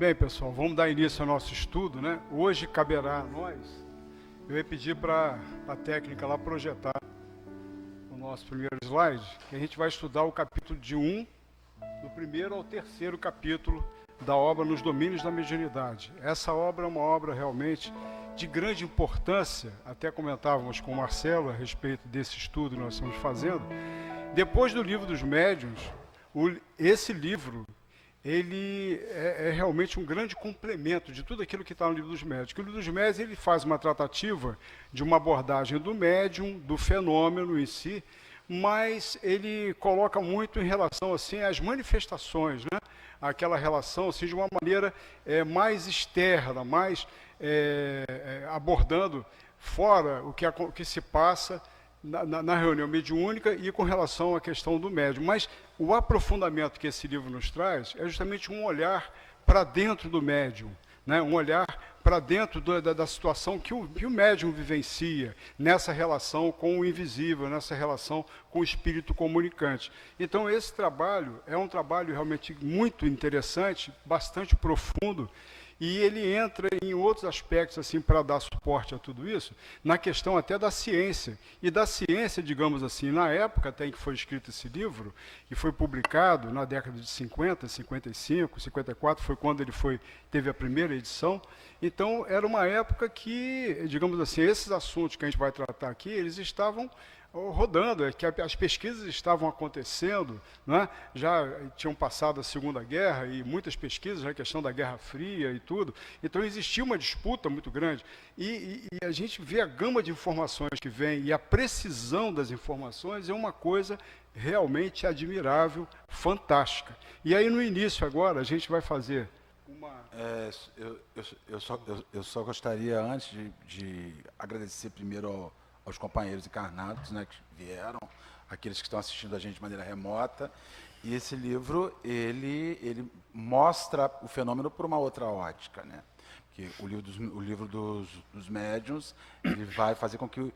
bem, pessoal, vamos dar início ao nosso estudo, né? Hoje caberá a nós, eu ia pedir para a técnica lá projetar o nosso primeiro slide, que a gente vai estudar o capítulo de 1, do primeiro ao terceiro capítulo da obra Nos Domínios da Mediunidade. Essa obra é uma obra realmente de grande importância, até comentávamos com o Marcelo a respeito desse estudo que nós estamos fazendo. Depois do Livro dos Médiuns, esse livro ele é realmente um grande complemento de tudo aquilo que está no Livro dos Médiuns. O Livro dos Médiuns ele faz uma tratativa de uma abordagem do médium, do fenômeno em si, mas ele coloca muito em relação assim às manifestações, né? Aquela relação assim, de uma maneira mais externa, mais abordando fora o que se passa na reunião mediúnica e com relação à questão do médium. Mas o aprofundamento que esse livro nos traz é justamente um olhar para dentro do médium, né? Um olhar para dentro da situação que o médium vivencia, nessa relação com o invisível, nessa relação com o espírito comunicante. Então, esse trabalho é um trabalho realmente muito interessante, bastante profundo, e ele entra em outros aspectos assim para dar suporte a tudo isso, na questão até da ciência. E da ciência, digamos assim, na época até em que foi escrito esse livro, e foi publicado na década de 50, 55, 54, foi quando ele teve a primeira edição. Então, era uma época que, digamos assim, esses assuntos que a gente vai tratar aqui, eles estavam rodando, que as pesquisas estavam acontecendo, né? Já tinham passado a Segunda Guerra e muitas pesquisas, a questão da Guerra Fria e tudo, então existia uma disputa muito grande, e a gente vê a gama de informações que vem e a precisão das informações é uma coisa realmente admirável, fantástica. E aí no início agora a gente vai fazer uma... Eu só gostaria, antes de agradecer primeiro aos companheiros encarnados, né, que vieram, aqueles que estão assistindo a gente de maneira remota. E esse livro, ele mostra o fenômeno por uma outra ótica, né? Porque o livro dos médiuns, ele vai fazer com que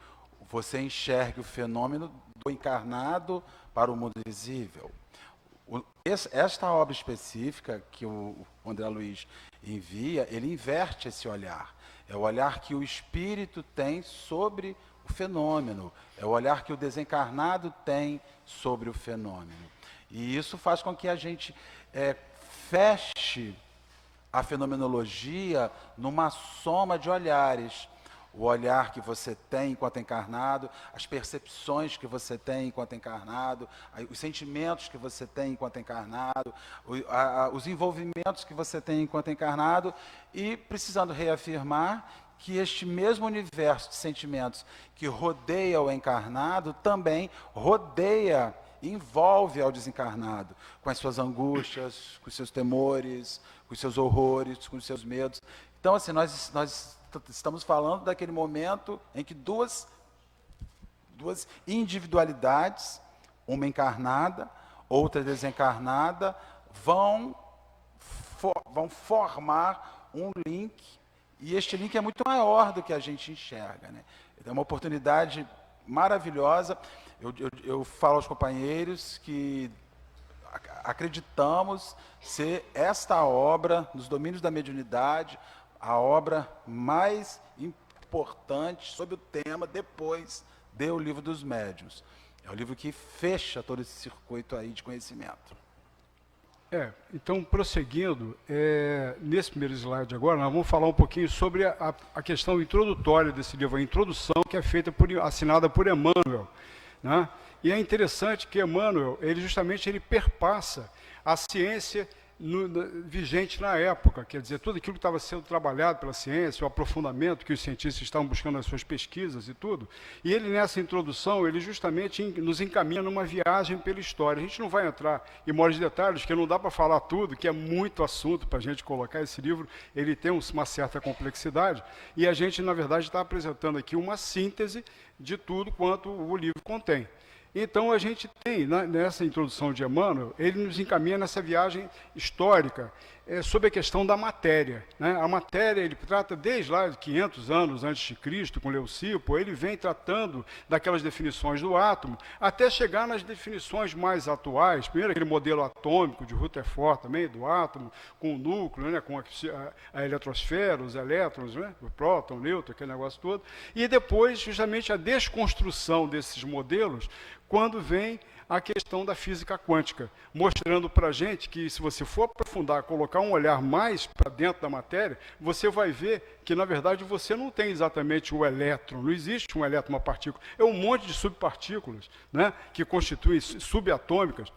você enxergue o fenômeno do encarnado para o mundo visível. Esta obra específica que o André Luiz envia, ele inverte esse olhar. É o olhar que o espírito tem sobre o fenômeno, é o olhar que o desencarnado tem sobre o fenômeno. E isso faz com que a gente feche a fenomenologia numa soma de olhares. O olhar que você tem enquanto encarnado, as percepções que você tem enquanto encarnado, os sentimentos que você tem enquanto encarnado, os envolvimentos que você tem enquanto encarnado, e precisando reafirmar que este mesmo universo de sentimentos que rodeia o encarnado também rodeia, envolve ao desencarnado, com as suas angústias, com os seus temores, com os seus horrores, com os seus medos. Então, assim, nós estamos falando daquele momento em que duas individualidades, uma encarnada, outra desencarnada, vão formar um link. E este link é muito maior do que a gente enxerga, né? É uma oportunidade maravilhosa. Eu falo aos companheiros que acreditamos ser esta obra, nos domínios da mediunidade, a obra mais importante sobre o tema depois do Livro dos Médiuns. É o livro que fecha todo esse circuito aí de conhecimento. Então, prosseguindo, nesse primeiro slide agora, nós vamos falar um pouquinho sobre a questão introdutória desse livro, a introdução que é feita assinada por Emmanuel, né? E é interessante que Emmanuel, ele perpassa a ciência vigente na época, quer dizer, tudo aquilo que estava sendo trabalhado pela ciência, o aprofundamento que os cientistas estavam buscando nas suas pesquisas e tudo, e ele nessa introdução, ele justamente nos encaminha numa viagem pela história. A gente não vai entrar em maiores detalhes, porque não dá para falar tudo, que é muito assunto para a gente colocar. Esse livro, ele tem uma certa complexidade, e a gente, na verdade, está apresentando aqui uma síntese de tudo quanto o livro contém. Então, a gente tem, nessa introdução de Emmanuel, ele nos encaminha nessa viagem histórica, sobre a questão da matéria, né? A matéria, ele trata desde lá de 500 anos antes de Cristo, com Leucipo, ele vem tratando daquelas definições do átomo, até chegar nas definições mais atuais. Primeiro aquele modelo atômico de Rutherford também, do átomo, com o núcleo, né? Com a eletrosfera, os elétrons, né? O próton, o nêutron, aquele negócio todo. E depois, justamente, a desconstrução desses modelos, quando vem a questão da física quântica, mostrando para a gente que, se você for aprofundar, colocar um olhar mais para dentro da matéria, você vai ver que, na verdade, você não tem exatamente o elétron, não existe um elétron, uma partícula, é um monte de subpartículas, né, que constituem, subatômicas,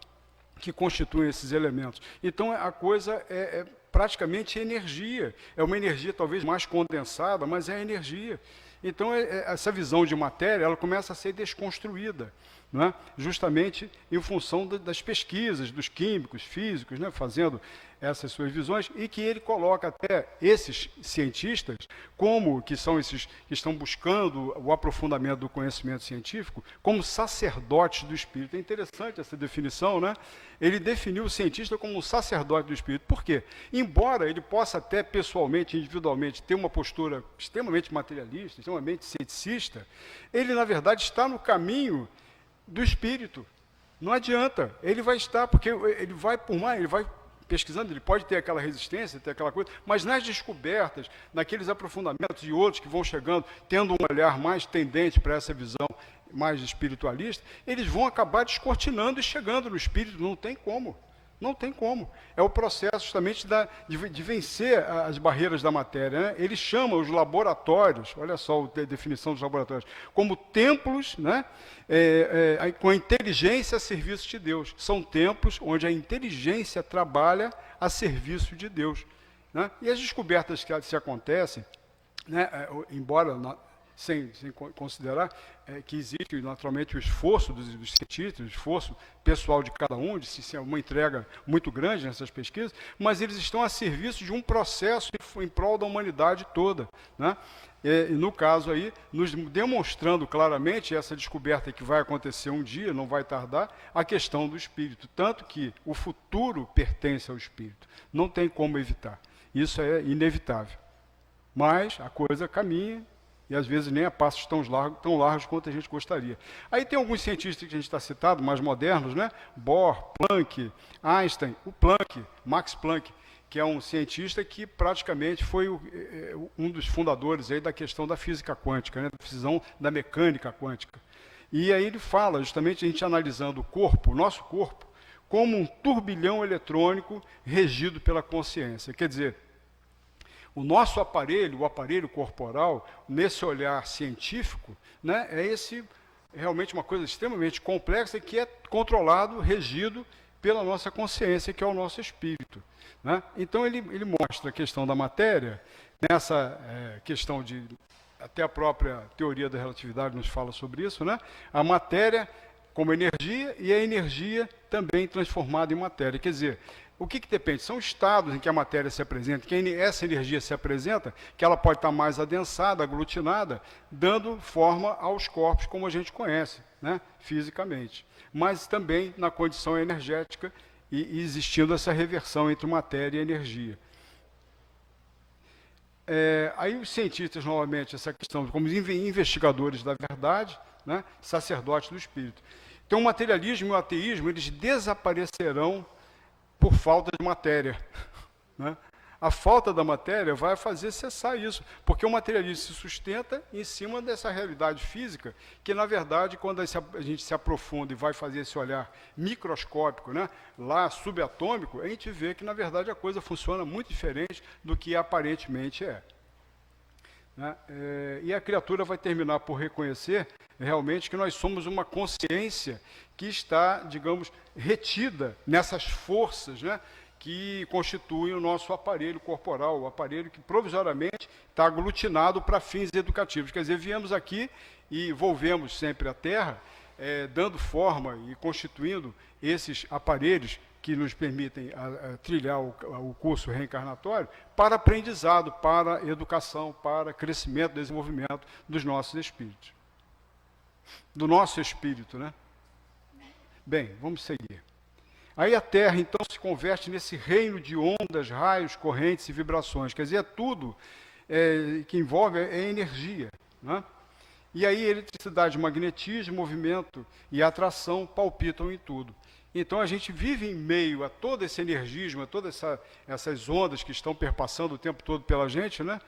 que constituem esses elementos. Então, a coisa é praticamente energia, é uma energia talvez mais condensada, mas é energia. Então, essa visão de matéria, ela começa a ser desconstruída, né? Justamente em função das pesquisas dos químicos, físicos, né? Fazendo essas suas visões, e que ele coloca até esses cientistas, como que são esses que estão buscando o aprofundamento do conhecimento científico, como sacerdotes do Espírito. É interessante essa definição, né? Ele definiu o cientista como um sacerdote do Espírito. Por quê? Embora ele possa até pessoalmente, individualmente, ter uma postura extremamente materialista, extremamente ceticista, ele, na verdade, está no caminho do Espírito. Não adianta. Ele vai estar, porque ele vai por mais, ele vai pesquisando, ele pode ter aquela resistência, ter aquela coisa, mas nas descobertas, naqueles aprofundamentos e outros que vão chegando, tendo um olhar mais tendente para essa visão mais espiritualista, eles vão acabar descortinando e chegando no espírito. Não tem como. Não tem como. É o processo justamente de vencer as barreiras da matéria, né? Ele chama os laboratórios, olha só a definição dos laboratórios, como templos, né? Com a inteligência a serviço de Deus. São templos onde a inteligência trabalha a serviço de Deus, né? E as descobertas que se acontecem, né? Embora sem considerar que existe naturalmente o esforço dos cientistas, o esforço pessoal de cada um, de se uma entrega muito grande nessas pesquisas, mas eles estão a serviço de um processo em prol da humanidade toda, né? E no caso aí, nos demonstrando claramente essa descoberta que vai acontecer um dia, não vai tardar, a questão do espírito, tanto que o futuro pertence ao espírito, não tem como evitar, isso é inevitável, mas a coisa caminha, e às vezes nem a passos tão largos quanto a gente gostaria. Aí tem alguns cientistas que a gente está citado, mais modernos, né? Bohr, Planck, Einstein, o Planck, Max Planck, que é um cientista que praticamente foi um dos fundadores aí da questão da física quântica, né? Da visão da mecânica quântica. E aí ele fala, justamente, a gente analisando o corpo, o nosso corpo, como um turbilhão eletrônico regido pela consciência. Quer dizer, o nosso aparelho, o aparelho corporal, nesse olhar científico, né, realmente uma coisa extremamente complexa que é controlado, regido pela nossa consciência, que é o nosso espírito, né? Então ele mostra a questão da matéria, nessa questão de, até a própria teoria da relatividade nos fala sobre isso, né? A matéria como energia e a energia também transformada em matéria. Quer dizer, o que depende? São estados em que a matéria se apresenta, que essa energia se apresenta, que ela pode estar mais adensada, aglutinada, dando forma aos corpos como a gente conhece, né, fisicamente. Mas também na condição energética e existindo essa reversão entre matéria e energia. Aí os cientistas, novamente, essa questão como investigadores da verdade, né, sacerdotes do espírito. Então o materialismo e o ateísmo, eles desaparecerão por falta de matéria, né? A falta da matéria vai fazer cessar isso, porque o materialismo se sustenta em cima dessa realidade física, que, na verdade, quando a gente se aprofunda e vai fazer esse olhar microscópico, né, lá subatômico, a gente vê que, na verdade, a coisa funciona muito diferente do que aparentemente é, né? E a criatura vai terminar por reconhecer realmente que nós somos uma consciência que está, digamos, retida nessas forças, né, que constituem o nosso aparelho corporal, o aparelho que provisoriamente está aglutinado para fins educativos. Quer dizer, viemos aqui e volvemos sempre à Terra, dando forma e constituindo esses aparelhos que nos permitem trilhar o curso reencarnatório para aprendizado, para educação, para crescimento, desenvolvimento dos nossos espíritos. Do nosso espírito, né? Bem, vamos seguir. Aí a Terra, então, se converte nesse reino de ondas, raios, correntes e vibrações. Quer dizer, é tudo que envolve energia, né? E aí eletricidade, magnetismo, movimento e atração palpitam em tudo. Então a gente vive em meio a todo esse energismo, a todas essas ondas que estão perpassando o tempo todo pela gente, né?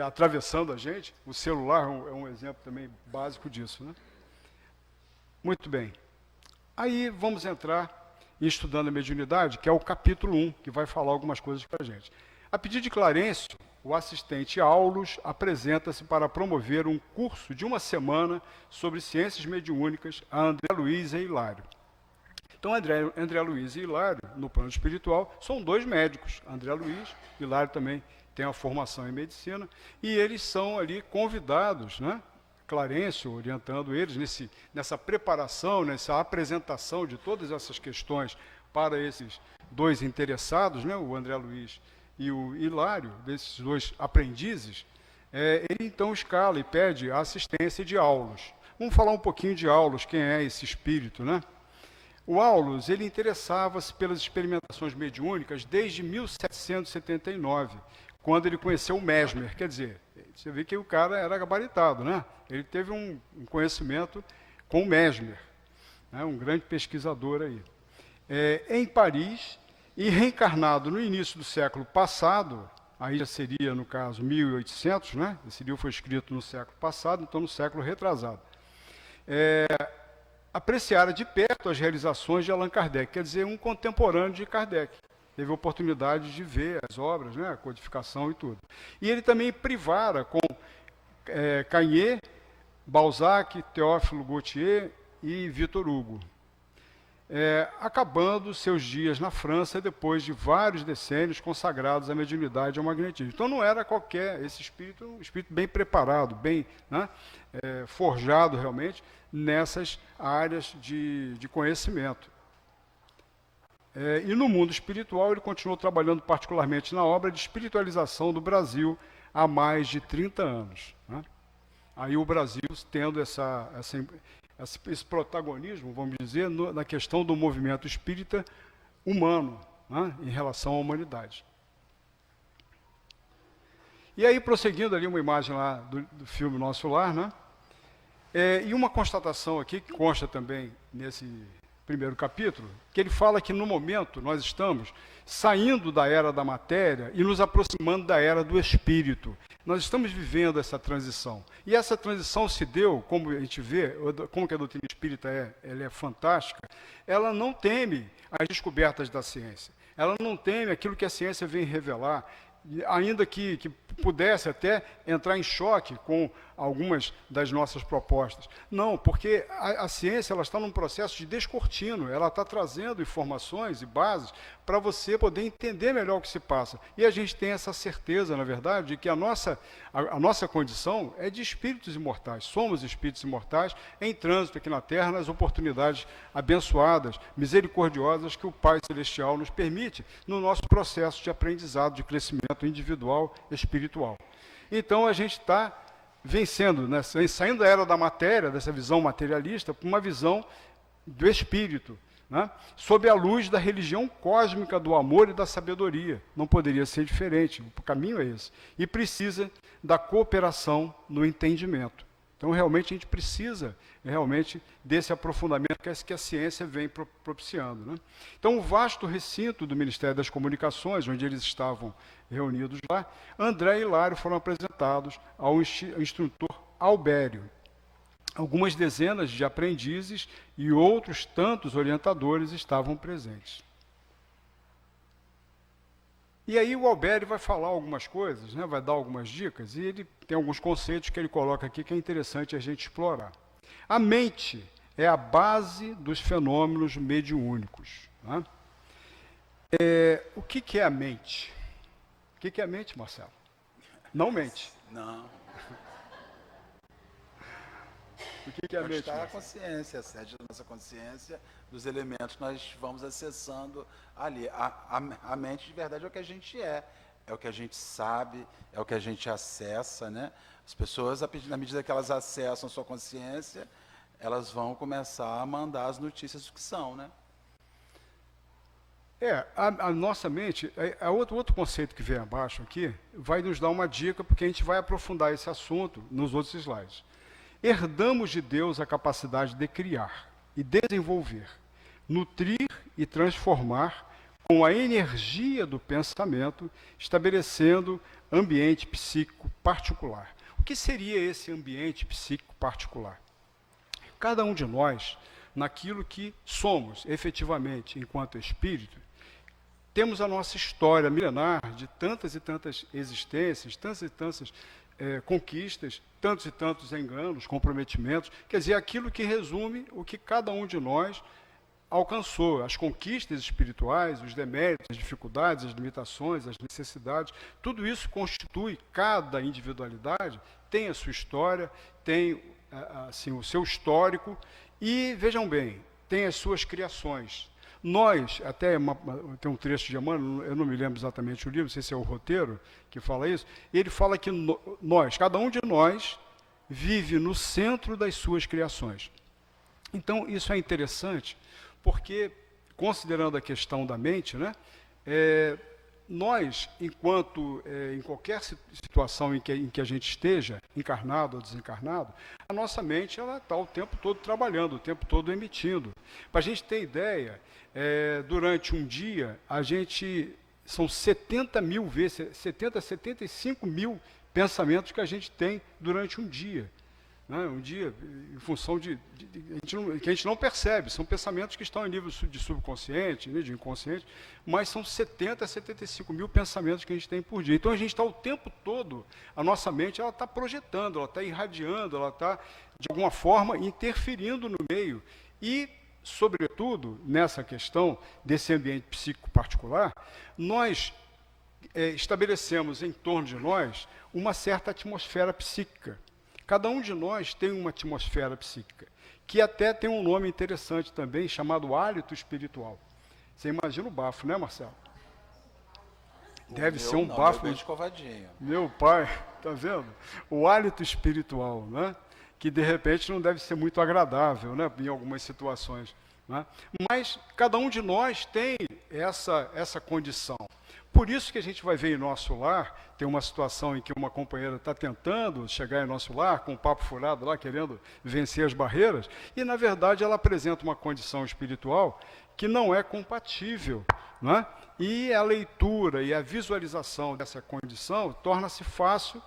Atravessando a gente. O celular é um exemplo também básico disso, né? Muito bem. Aí vamos entrar em Estudando a Mediunidade, que é o capítulo 1, que vai falar algumas coisas para a gente. A pedido de Clarencio, o assistente Aulus apresenta-se para promover um curso de uma semana sobre ciências mediúnicas a André Luiz e Hilário. Então, André Luiz e Hilário, no plano espiritual, são dois médicos. André Luiz, Hilário também tem a formação em medicina, e eles são ali convidados, né? Clarencio orientando eles nessa preparação, nessa apresentação de todas essas questões para esses dois interessados, né? O André Luiz e o Hilário, desses dois aprendizes. Ele então escala e pede a assistência de Aulus. Vamos falar um pouquinho de Aulus, quem é esse espírito, né? O Aulus, ele interessava-se pelas experimentações mediúnicas desde 1779, quando ele conheceu o Mesmer. Quer dizer, você vê que o cara era gabaritado, né? Ele teve um conhecimento com o Mesmer, né? Um grande pesquisador aí. Em Paris, e reencarnado no início do século passado, aí já seria, no caso, 1800, né? Esse livro foi escrito no século passado, então no século retrasado. Apreciara de perto as realizações de Allan Kardec, quer dizer, um contemporâneo de Kardec. Teve oportunidade de ver as obras, né, a codificação e tudo. E ele também privara com Cagney, Balzac, Théophile Gautier e Victor Hugo, acabando seus dias na França depois de vários decênios consagrados à mediunidade e ao magnetismo. Então não era qualquer, esse espírito, um espírito bem preparado, bem, né, forjado realmente nessas áreas de conhecimento. E no mundo espiritual ele continuou trabalhando particularmente na obra de espiritualização do Brasil há mais de 30 anos, né? Aí o Brasil tendo esse protagonismo, vamos dizer, na questão do movimento espírita humano, né, em relação à humanidade. E aí, prosseguindo ali uma imagem lá do filme Nosso Lar, né, e uma constatação aqui, que consta também nesse primeiro capítulo, que ele fala que no momento nós estamos saindo da era da matéria e nos aproximando da era do espírito. Nós estamos vivendo essa transição. E essa transição se deu, como a gente vê, como que a doutrina espírita ela é fantástica, ela não teme as descobertas da ciência. Ela não teme aquilo que a ciência vem revelar, ainda que pudesse até entrar em choque com algumas das nossas propostas. Não, porque a ciência ela está num processo de descortino, ela está trazendo informações e bases para você poder entender melhor o que se passa. E a gente tem essa certeza, na verdade, de que a nossa condição é de espíritos imortais. Somos espíritos imortais em trânsito aqui na Terra, nas oportunidades abençoadas, misericordiosas que o Pai Celestial nos permite no nosso processo de aprendizado, de crescimento individual, espiritual. Então a gente está vencendo, né, saindo da era da matéria, dessa visão materialista, para uma visão do espírito, né, sob a luz da religião cósmica do amor e da sabedoria. Não poderia ser diferente, o caminho é esse. E precisa da cooperação no entendimento. Então, realmente, a gente precisa desse aprofundamento que a ciência vem propiciando, né? Então, o vasto recinto do Ministério das Comunicações, onde eles estavam reunidos lá, André e Hilário foram apresentados ao instrutor Albério. Algumas dezenas de aprendizes e outros tantos orientadores estavam presentes. E aí o Albério vai falar algumas coisas, né, vai dar algumas dicas, e ele tem alguns conceitos que ele coloca aqui que é interessante a gente explorar. A mente é a base dos fenômenos mediúnicos, né? O que é a mente? O que é a mente, Marcelo? Não mente. Não. O que é a mente? Está a consciência, a sede da nossa consciência, dos elementos que nós vamos acessando ali. A mente, de verdade, é o que a gente é o que a gente sabe, é o que a gente acessa, né? As pessoas, na medida que elas acessam sua consciência, elas vão começar a mandar as notícias do que são, né? A nossa mente, outro conceito que vem abaixo aqui, vai nos dar uma dica, porque a gente vai aprofundar esse assunto nos outros slides. Herdamos de Deus a capacidade de criar e desenvolver, nutrir e transformar com a energia do pensamento, estabelecendo ambiente psíquico particular. O que seria esse ambiente psíquico particular? Cada um de nós, naquilo que somos efetivamente enquanto espírito, temos a nossa história milenar de tantas e tantas existências, tantas e tantas conquistas, tantos e tantos enganos, comprometimentos, quer dizer, aquilo que resume o que cada um de nós alcançou, as conquistas espirituais, os deméritos, as dificuldades, as limitações, as necessidades, tudo isso constitui, cada individualidade tem a sua história, tem assim, o seu histórico e, vejam bem, tem as suas criações. Nós, tem um trecho de Emmanuel, eu não me lembro exatamente o livro, não sei se é o roteiro que fala isso, ele fala que nós, cada um de nós, vive no centro das suas criações. Então, isso é interessante, porque, considerando a questão da mente, né, nós, enquanto em qualquer situação em que a gente esteja, encarnado ou desencarnado, a nossa mente está o tempo todo trabalhando, o tempo todo emitindo. Para a gente ter ideia, durante um dia, são 75 mil pensamentos que a gente tem durante um dia. Um dia, em função que a gente não percebe, são pensamentos que estão em nível de subconsciente, de inconsciente, mas são 75 mil pensamentos que a gente tem por dia. Então a gente está o tempo todo, a nossa mente ela está projetando, ela está irradiando, ela está, de alguma forma, interferindo no meio. E, sobretudo, nessa questão desse ambiente psíquico particular, nós estabelecemos em torno de nós uma certa atmosfera psíquica. Cada um de nós tem uma atmosfera psíquica, que até tem um nome interessante também, chamado hálito espiritual. Você imagina o bafo, né, Marcelo? Deve ser um bafo. Meu pai, tá vendo? O hálito espiritual, né? Que de repente não deve ser muito agradável, né? Em algumas situações. Né? Mas cada um de nós tem essa condição. Por isso que a gente vai ver em nosso lar, tem uma situação em que uma companheira está tentando chegar em nosso lar, com um papo furado lá, querendo vencer as barreiras, e na verdade ela apresenta uma condição espiritual que não é compatível. Né? E a leitura e a visualização dessa condição torna-se fácil,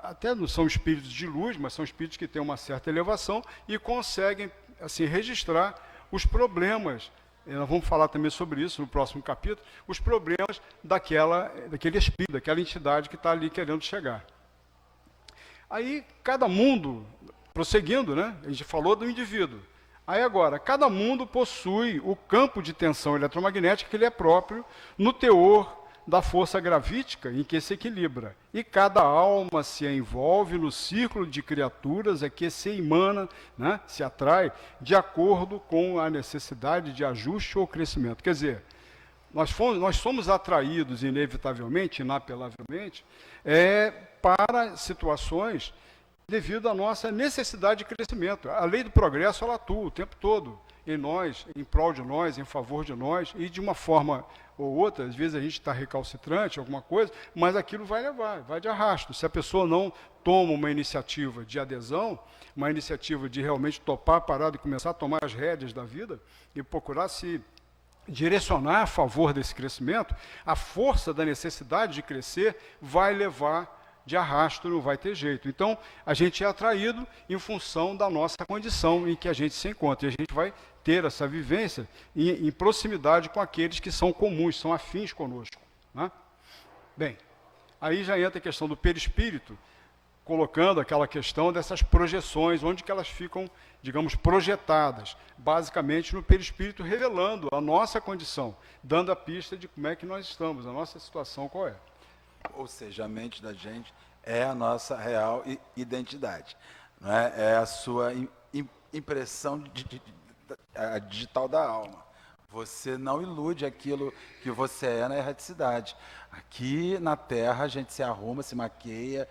até não são espíritos de luz, mas são espíritos que têm uma certa elevação e conseguem assim, registrar os problemas. Nós vamos falar também sobre isso no próximo capítulo, os problemas daquele espírito, daquela entidade que está ali querendo chegar. Aí, cada mundo, prosseguindo, né, a gente falou do indivíduo. Aí agora, cada mundo possui o campo de tensão eletromagnética que ele é próprio no teor da força gravítica em que se equilibra. E cada alma se envolve no círculo de criaturas que se emana, né, se atrai, de acordo com a necessidade de ajuste ou crescimento. Quer dizer, nós somos atraídos inevitavelmente, inapelavelmente, para situações devido à nossa necessidade de crescimento. A lei do progresso, ela atua o tempo todo em nós, em prol de nós, em favor de nós, e de uma forma ou outra, às vezes a gente está recalcitrante, alguma coisa, mas aquilo vai levar, vai de arrasto. Se a pessoa não toma uma iniciativa de adesão, uma iniciativa de realmente topar a parada e começar a tomar as rédeas da vida e procurar se direcionar a favor desse crescimento, a força da necessidade de crescer vai levar de arrasto, não vai ter jeito. Então, a gente é atraído em função da nossa condição em que a gente se encontra. E a gente vai ter essa vivência em proximidade com aqueles que são comuns, são afins conosco. Né? Bem, aí já entra a questão do perispírito, colocando aquela questão dessas projeções, onde que elas ficam, digamos, projetadas, basicamente no perispírito, revelando a nossa condição, dando a pista de como é que nós estamos, a nossa situação qual é. Ou seja, a mente da gente é a nossa real identidade. Não é? É a sua impressão digital da alma. Você não ilude aquilo que você é na erraticidade. Aqui na Terra a gente se arruma, se maqueia,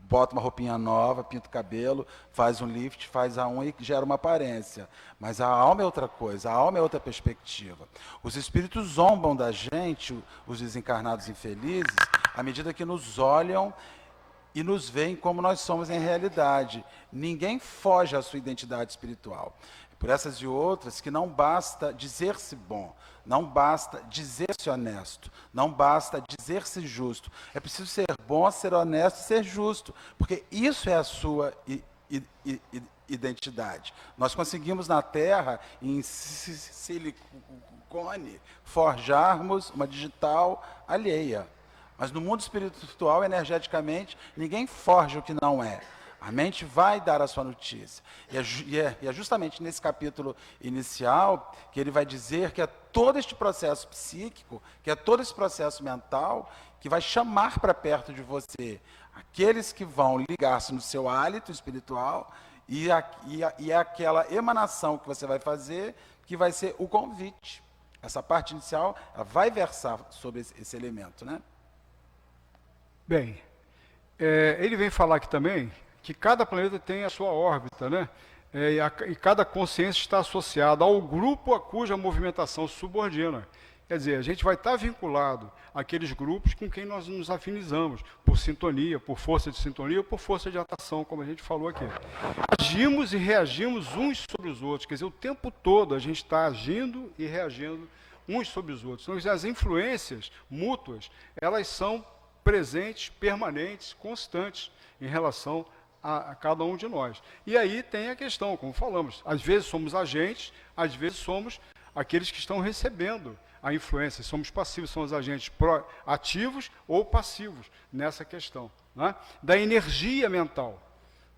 bota uma roupinha nova, pinta o cabelo, faz um lift, faz a unha e gera uma aparência. Mas a alma é outra coisa, a alma é outra perspectiva. Os espíritos zombam da gente, os desencarnados infelizes, à medida que nos olham e nos veem como nós somos em realidade. Ninguém foge à sua identidade espiritual. Por essas e outras, que não basta dizer-se bom, não basta dizer-se honesto, não basta dizer-se justo. É preciso ser bom, ser honesto e ser justo, porque isso é a sua identidade. Nós conseguimos na Terra, em silicone, forjarmos uma digital alheia. Mas no mundo espiritual, energeticamente, ninguém forja o que não é. A mente vai dar a sua notícia. E é justamente nesse capítulo inicial que ele vai dizer que é todo este processo psíquico, que é todo esse processo mental, que vai chamar para perto de você aqueles que vão ligar-se no seu hálito espiritual e aquela emanação que você vai fazer, que vai ser o convite. Essa parte inicial ela vai versar sobre esse elemento, né? Bem, ele vem falar aqui também que cada planeta tem a sua órbita, né? E cada consciência está associada ao grupo a cuja movimentação subordina. Quer dizer, a gente vai estar vinculado àqueles grupos com quem nós nos afinizamos, por sintonia, por força de sintonia ou por força de atração, como a gente falou aqui. Agimos e reagimos uns sobre os outros, quer dizer, o tempo todo a gente está agindo e reagindo uns sobre os outros. Então, as influências mútuas, elas são presentes, permanentes, constantes em relação a cada um de nós. E aí tem a questão, como falamos, às vezes somos agentes, às vezes somos aqueles que estão recebendo a influência, somos passivos, somos agentes ativos ou passivos nessa questão, né? Da energia mental,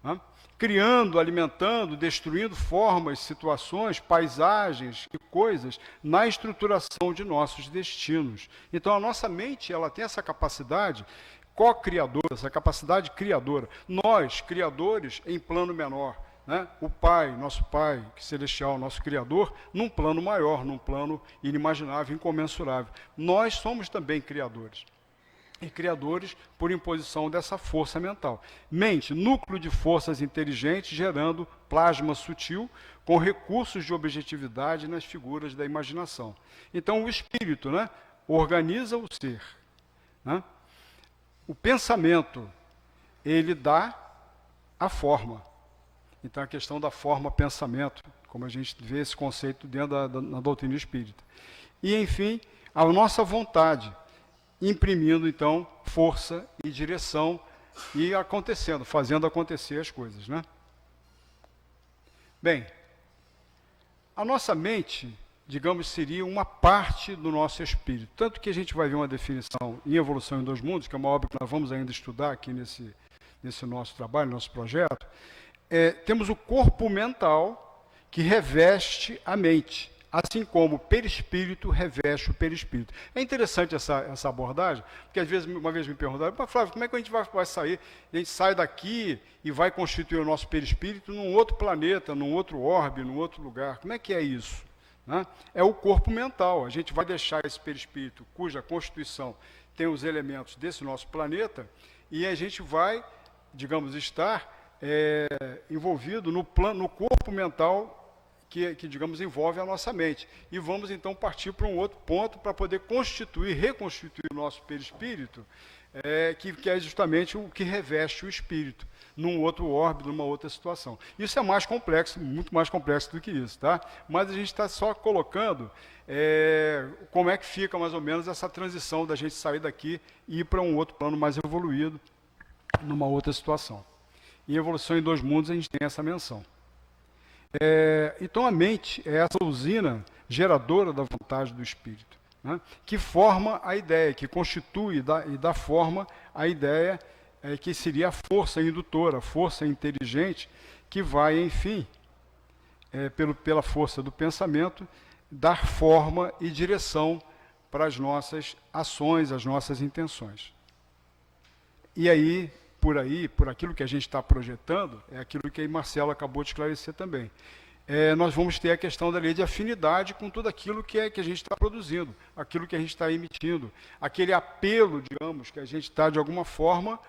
né? Criando, alimentando, destruindo formas, situações, paisagens e coisas na estruturação de nossos destinos. Então a nossa mente ela tem essa capacidade co-criadora, essa capacidade criadora. Nós, criadores, em plano menor, né? O Pai, nosso Pai celestial, nosso Criador, num plano maior, num plano inimaginável, incomensurável. Nós somos também criadores. E criadores por imposição dessa força mental. Mente, núcleo de forças inteligentes, gerando plasma sutil, com recursos de objetividade nas figuras da imaginação. Então, o espírito, né, organiza o ser, né? O pensamento, ele dá a forma. Então, a questão da forma-pensamento, como a gente vê esse conceito dentro da doutrina espírita. E, enfim, a nossa vontade, imprimindo, então, força e direção e acontecendo, fazendo acontecer as coisas, né? Bem, a nossa mente, digamos, seria uma parte do nosso espírito. Tanto que a gente vai ver uma definição em Evolução em Dois Mundos, que é uma obra que nós vamos ainda estudar aqui nesse nosso trabalho, nosso projeto. Temos o corpo mental que reveste a mente, assim como o perispírito reveste o perispírito. É interessante essa abordagem, porque às vezes, uma vez me perguntaram, Flávio, como é que a gente vai sair? A gente sai daqui e vai constituir o nosso perispírito num outro planeta, num outro orbe, num outro lugar. Como é que é isso? Né? É o corpo mental. A gente vai deixar esse perispírito, cuja constituição tem os elementos desse nosso planeta, e a gente vai, digamos, estar envolvido no corpo mental que, digamos, envolve a nossa mente. E vamos, então, partir para um outro ponto para poder reconstituir o nosso perispírito, que é justamente o que reveste o espírito, num outro orbe, numa outra situação. Isso é mais complexo, muito mais complexo do que isso, tá? Mas a gente está só colocando como é que fica, mais ou menos, essa transição da gente sair daqui e ir para um outro plano mais evoluído, numa outra situação. Em Evolução em Dois Mundos, a gente tem essa menção. Então, a mente é essa usina geradora da vontade do espírito, né, que forma a ideia, que constitui e dá forma à ideia que seria a força indutora, a força inteligente, que vai, enfim, pela força do pensamento, dar forma e direção para as nossas ações, as nossas intenções. E aí, por aquilo que a gente está projetando, é aquilo que a Marcela acabou de esclarecer também. Nós vamos ter a questão da lei de afinidade com tudo aquilo que a gente está produzindo, aquilo que a gente está emitindo, aquele apelo, digamos, que a gente está, de alguma forma,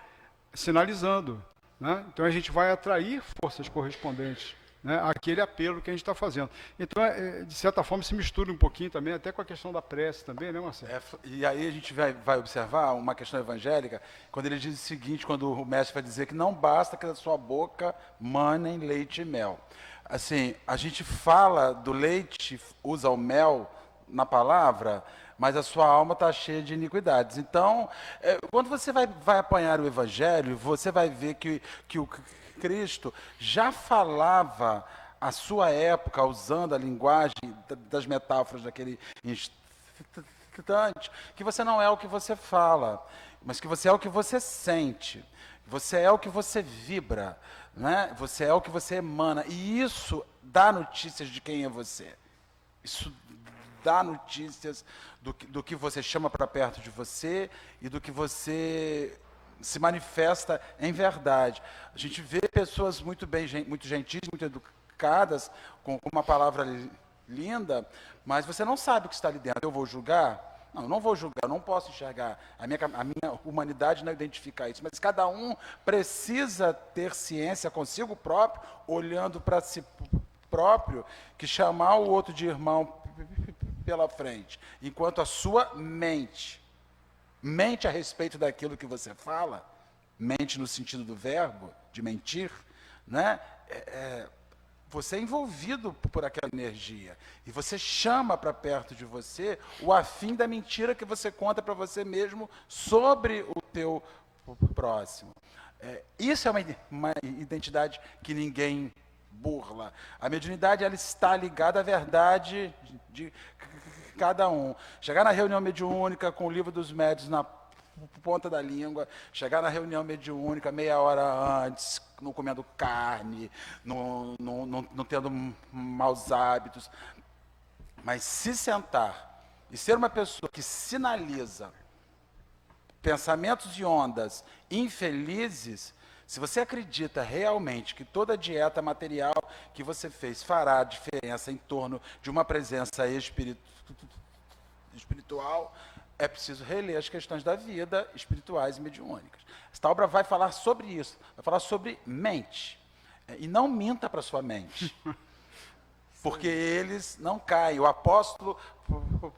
sinalizando, né? Então a gente vai atrair forças correspondentes, né, àquele apelo que a gente está fazendo. Então, de certa forma, se mistura um pouquinho também, até com a questão da prece também, né, Marcelo? E aí a gente vai observar uma questão evangélica, quando ele diz o seguinte, quando o mestre vai dizer que não basta que da sua boca manem leite e mel. Assim, a gente fala do leite, usa o mel na palavra, mas a sua alma está cheia de iniquidades. Então, quando você vai apanhar o Evangelho, você vai ver que o Cristo já falava à sua época, usando a linguagem das metáforas daquele instante, que você não é o que você fala, mas que você é o que você sente. Você é o que você vibra, né? Você é o que você emana. E isso dá notícias de quem é você. Isso dá notícias do que você chama para perto de você e do que você se manifesta em verdade. A gente vê pessoas muito gentis, muito educadas, com uma palavra linda, mas você não sabe o que está ali dentro. Eu vou julgar? Não, eu não vou julgar, eu não posso enxergar. A minha humanidade não identifica isso. Mas cada um precisa ter ciência consigo próprio, olhando para si próprio, que chamar o outro de irmão pela frente, enquanto a sua mente a respeito daquilo que você fala, mente no sentido do verbo, de mentir, né? Você é envolvido por aquela energia, e você chama para perto de você o afim da mentira que você conta para você mesmo sobre o teu próximo. Isso é uma identidade que ninguém burla. A mediunidade, ela está ligada à verdade de cada um. Chegar na reunião mediúnica com o livro dos médiuns na ponta da língua, chegar na reunião mediúnica meia hora antes, não comendo carne, não tendo maus hábitos, mas se sentar e ser uma pessoa que sinaliza pensamentos e ondas infelizes, se você acredita realmente que toda dieta material que você fez fará diferença em torno de uma presença espiritual, é preciso reler as questões da vida espirituais e mediúnicas. Esta obra vai falar sobre isso, vai falar sobre mente. E não minta para sua mente, porque eles não caem. O apóstolo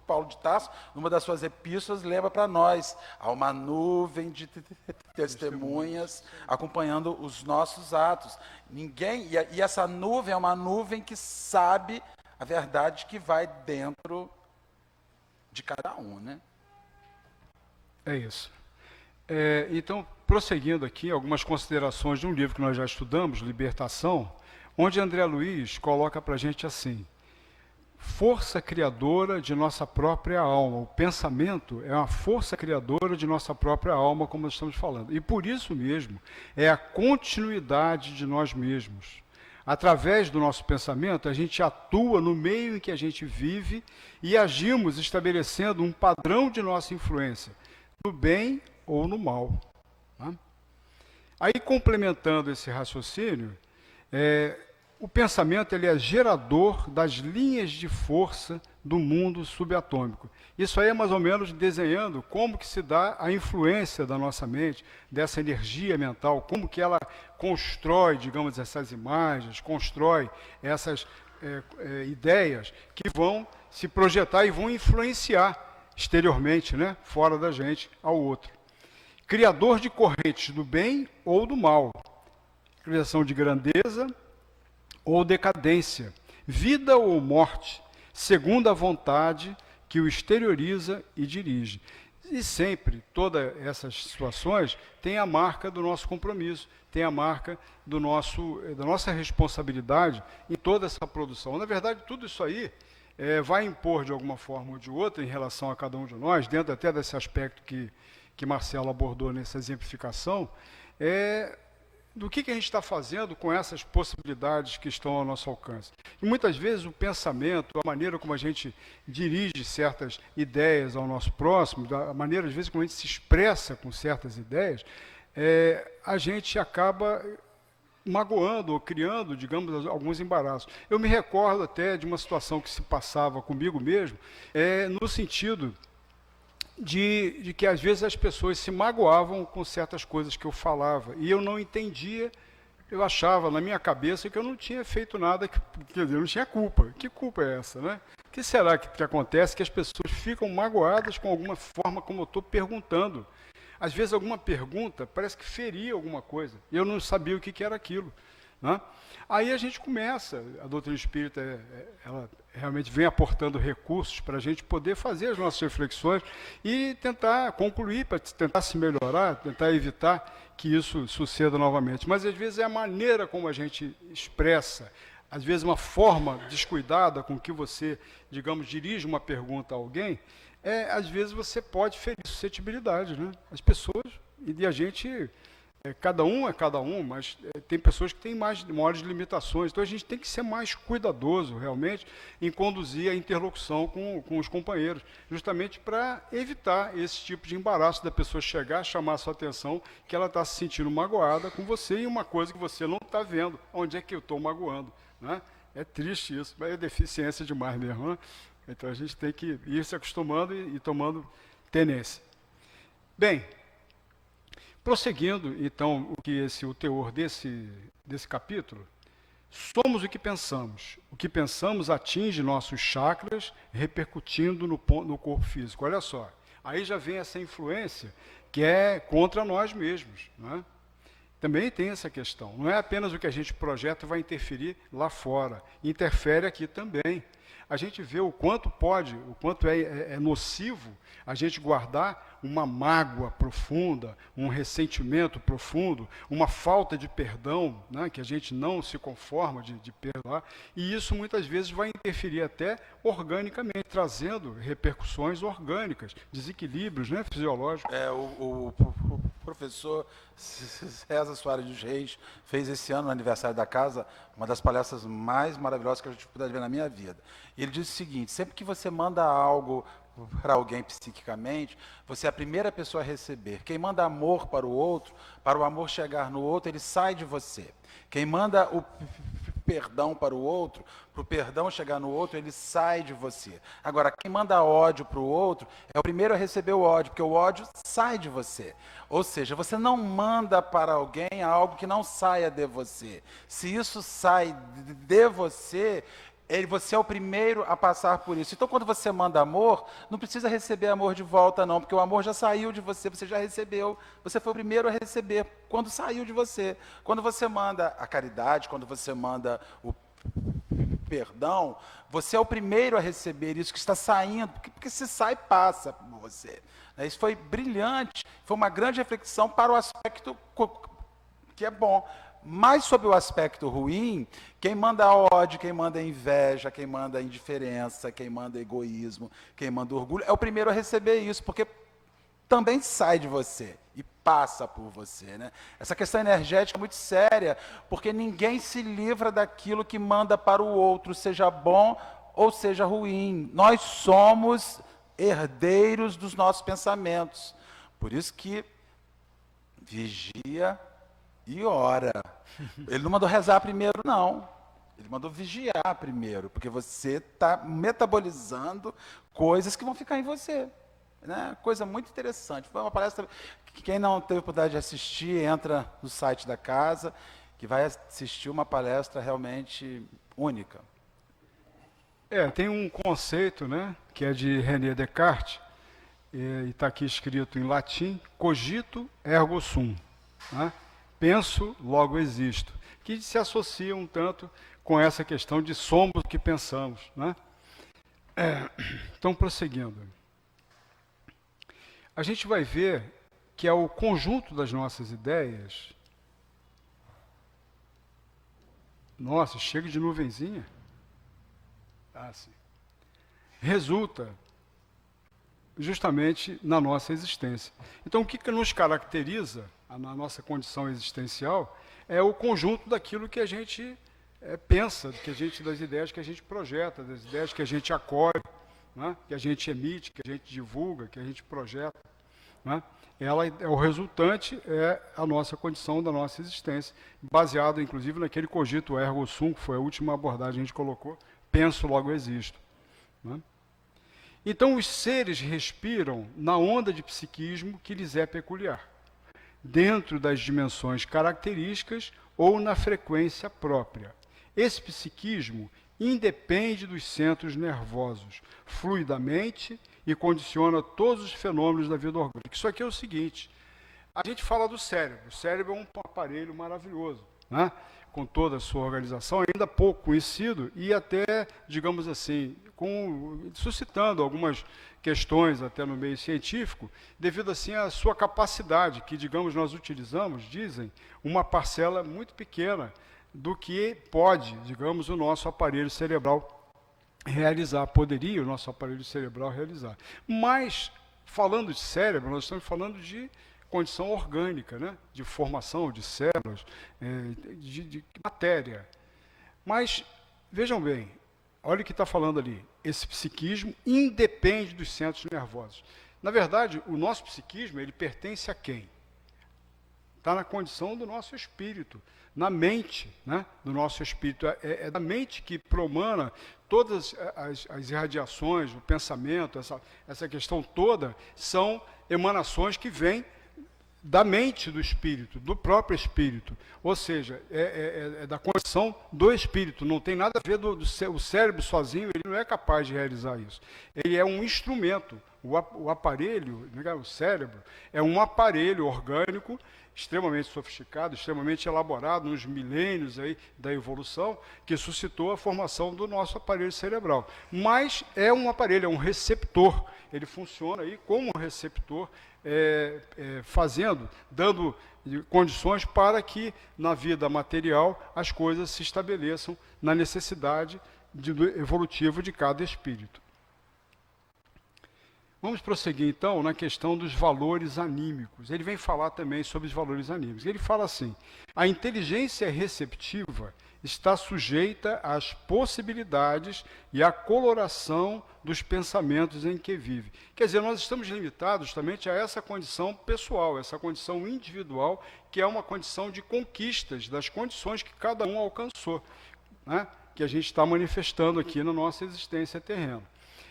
Paulo de Tarso, numa das suas epístolas, lembra para nós, há uma nuvem de testemunhas acompanhando os nossos atos. E essa nuvem é uma nuvem que sabe a verdade que vai dentro de cada um, né? É isso. Então, prosseguindo aqui, algumas considerações de um livro que nós já estudamos, Libertação, onde André Luiz coloca para a gente assim: força criadora de nossa própria alma. O pensamento é uma força criadora de nossa própria alma, como nós estamos falando. E por isso mesmo, é a continuidade de nós mesmos. Através do nosso pensamento, a gente atua no meio em que a gente vive e agimos estabelecendo um padrão de nossa influência, no bem ou no mal. Né? Aí, complementando esse raciocínio, o pensamento ele é gerador das linhas de força do mundo subatômico. Isso aí é mais ou menos desenhando como que se dá a influência da nossa mente, dessa energia mental, como que ela constrói, digamos, essas imagens, constrói essas ideias que vão se projetar e vão influenciar exteriormente, né, fora da gente, ao outro. Criador de correntes do bem ou do mal. Criação de grandeza ou decadência, vida ou morte, segundo a vontade que o exterioriza e dirige. E sempre, todas essas situações têm a marca do nosso compromisso, tem a marca da nossa responsabilidade em toda essa produção. Na verdade, tudo isso aí vai impor de alguma forma ou de outra em relação a cada um de nós, dentro até desse aspecto que Marcelo abordou nessa exemplificação, do que a gente está fazendo com essas possibilidades que estão ao nosso alcance. E muitas vezes o pensamento, a maneira como a gente dirige certas ideias ao nosso próximo, a maneira às vezes como a gente se expressa com certas ideias, a gente acaba magoando ou criando, digamos, alguns embaraços. Eu me recordo até de uma situação que se passava comigo mesmo, no sentido de que às vezes as pessoas se magoavam com certas coisas que eu falava, e eu não entendia. Eu achava na minha cabeça que eu não tinha feito nada, quer dizer, eu não tinha culpa. Que culpa é essa, né? O que será que acontece que as pessoas ficam magoadas com alguma forma como eu estou perguntando? Às vezes alguma pergunta parece que feria alguma coisa, e eu não sabia o que era aquilo, né? Aí a gente começa, a doutrina espírita, ela realmente vem aportando recursos para a gente poder fazer as nossas reflexões e tentar concluir, para tentar se melhorar, tentar evitar que isso suceda novamente. Mas às vezes é a maneira como a gente expressa, às vezes uma forma descuidada com que você, digamos, dirige uma pergunta a alguém, às vezes você pode ferir suscetibilidade, né? As pessoas, e a gente... cada um é cada um, mas tem pessoas que têm maiores limitações. Então a gente tem que ser mais cuidadoso, realmente, em conduzir a interlocução com os companheiros, justamente para evitar esse tipo de embaraço da pessoa chegar, chamar a sua atenção, que ela está se sentindo magoada com você em uma coisa que você não está vendo. Onde é que eu estou magoando, né? É triste isso, mas é deficiência demais mesmo, né? Então a gente tem que ir se acostumando e tomando tenência. Bem, prosseguindo, então, o teor desse capítulo, somos o que pensamos. O que pensamos atinge nossos chakras, repercutindo no corpo físico. Olha só, aí já vem essa influência que é contra nós mesmos, né? Também tem essa questão. Não é apenas o que a gente projeta vai interferir lá fora, interfere aqui também. A gente vê o quanto é nocivo a gente guardar uma mágoa profunda, um ressentimento profundo, uma falta de perdão, né, que a gente não se conforma de perdoar, e isso muitas vezes vai interferir até organicamente, trazendo repercussões orgânicas, desequilíbrios, né, fisiológicos. O professor César Soares dos Reis fez esse ano, no aniversário da casa, uma das palestras mais maravilhosas que eu pude ver na minha vida. E ele disse o seguinte: sempre que você manda algo para alguém psiquicamente, você é a primeira pessoa a receber. Quem manda amor para o outro, para o amor chegar no outro, ele sai de você. Quem manda o perdão para o outro, para o perdão chegar no outro, ele sai de você. Agora, quem manda ódio para o outro, é o primeiro a receber o ódio, porque o ódio sai de você. Ou seja, você não manda para alguém algo que não saia de você. Se isso sai de você, você é o primeiro a passar por isso. Então, quando você manda amor, não precisa receber amor de volta, não, porque o amor já saiu de você, você já recebeu. Você foi o primeiro a receber quando saiu de você. Quando você manda a caridade, quando você manda o perdão, você é o primeiro a receber isso que está saindo, porque se sai, passa por você. Isso foi brilhante, foi uma grande reflexão para o aspecto que é bom. Mas sobre o aspecto ruim, quem manda ódio, quem manda inveja, quem manda indiferença, quem manda egoísmo, quem manda orgulho, é o primeiro a receber isso, porque também sai de você e passa por você, né? Essa questão energética é muito séria, porque ninguém se livra daquilo que manda para o outro, seja bom ou seja ruim. Nós somos herdeiros dos nossos pensamentos. Por isso que vigia e ora. Ele não mandou rezar primeiro, não. Ele mandou vigiar primeiro, porque você está metabolizando coisas que vão ficar em você. Né? Coisa muito interessante. Foi uma palestra que quem não teve oportunidade de assistir, entra no site da casa, que vai assistir uma palestra realmente única. Tem um conceito, né, que é de René Descartes, e está aqui escrito em latim, cogito ergo sum, né? Penso, logo existo, que se associa um tanto com essa questão de somos o que pensamos, né? Então, prosseguindo. A gente vai ver que é o conjunto das nossas ideias. Nossa, chega de nuvenzinha. Sim. Resulta justamente na nossa existência. Então, o que nos caracteriza na nossa condição existencial é o conjunto daquilo que a gente pensa, das ideias que a gente projeta, das ideias que a gente acolhe, né? Que a gente emite, que a gente divulga, que a gente projeta. Né? Ela é o resultante, é a nossa condição da nossa existência, baseado, inclusive, naquele cogito ergo sum, que foi a última abordagem que a gente colocou, penso, logo existo. Né? Então, os seres respiram na onda de psiquismo que lhes é peculiar, dentro das dimensões características ou na frequência própria. Esse psiquismo independe dos centros nervosos, flui da mente e condiciona todos os fenômenos da vida orgânica. Isso aqui é o seguinte, a gente fala do cérebro. O cérebro é um aparelho maravilhoso, né? Com toda a sua organização, ainda pouco conhecido e até, digamos assim, suscitando algumas questões até no meio científico, devido assim à sua capacidade, que, digamos, nós utilizamos, dizem, uma parcela muito pequena do que pode, digamos, o nosso aparelho cerebral realizar, poderia o nosso aparelho cerebral realizar. Mas, falando de cérebro, nós estamos falando de condição orgânica, né? De formação de células, de matéria. Mas, vejam bem, olha o que está falando ali, esse psiquismo independe dos centros nervosos. Na verdade, o nosso psiquismo, ele pertence a quem? Está na condição do nosso espírito, na mente, né, do nosso espírito. É da mente que promana todas as irradiações, o pensamento, essa questão toda, são emanações que vêm da mente do espírito, do próprio espírito. Ou seja, é da condição do espírito, não tem nada a ver o cérebro sozinho, ele não é capaz de realizar isso. Ele é um instrumento, o aparelho, o cérebro, é um aparelho orgânico extremamente sofisticado, extremamente elaborado, nos milênios aí da evolução, que suscitou a formação do nosso aparelho cerebral. Mas é um aparelho, é um receptor, ele funciona aí como um receptor, dando condições para que na vida material as coisas se estabeleçam na necessidade evolutiva de cada espírito. Vamos prosseguir, então, na questão dos valores anímicos. Ele vem falar também sobre os valores anímicos. Ele fala assim, a inteligência receptiva está sujeita às possibilidades e à coloração dos pensamentos em que vive. Quer dizer, nós estamos limitados justamente a essa condição pessoal, essa condição individual, que é uma condição de conquistas das condições que cada um alcançou, né? Que a gente está manifestando aqui na nossa existência terrena.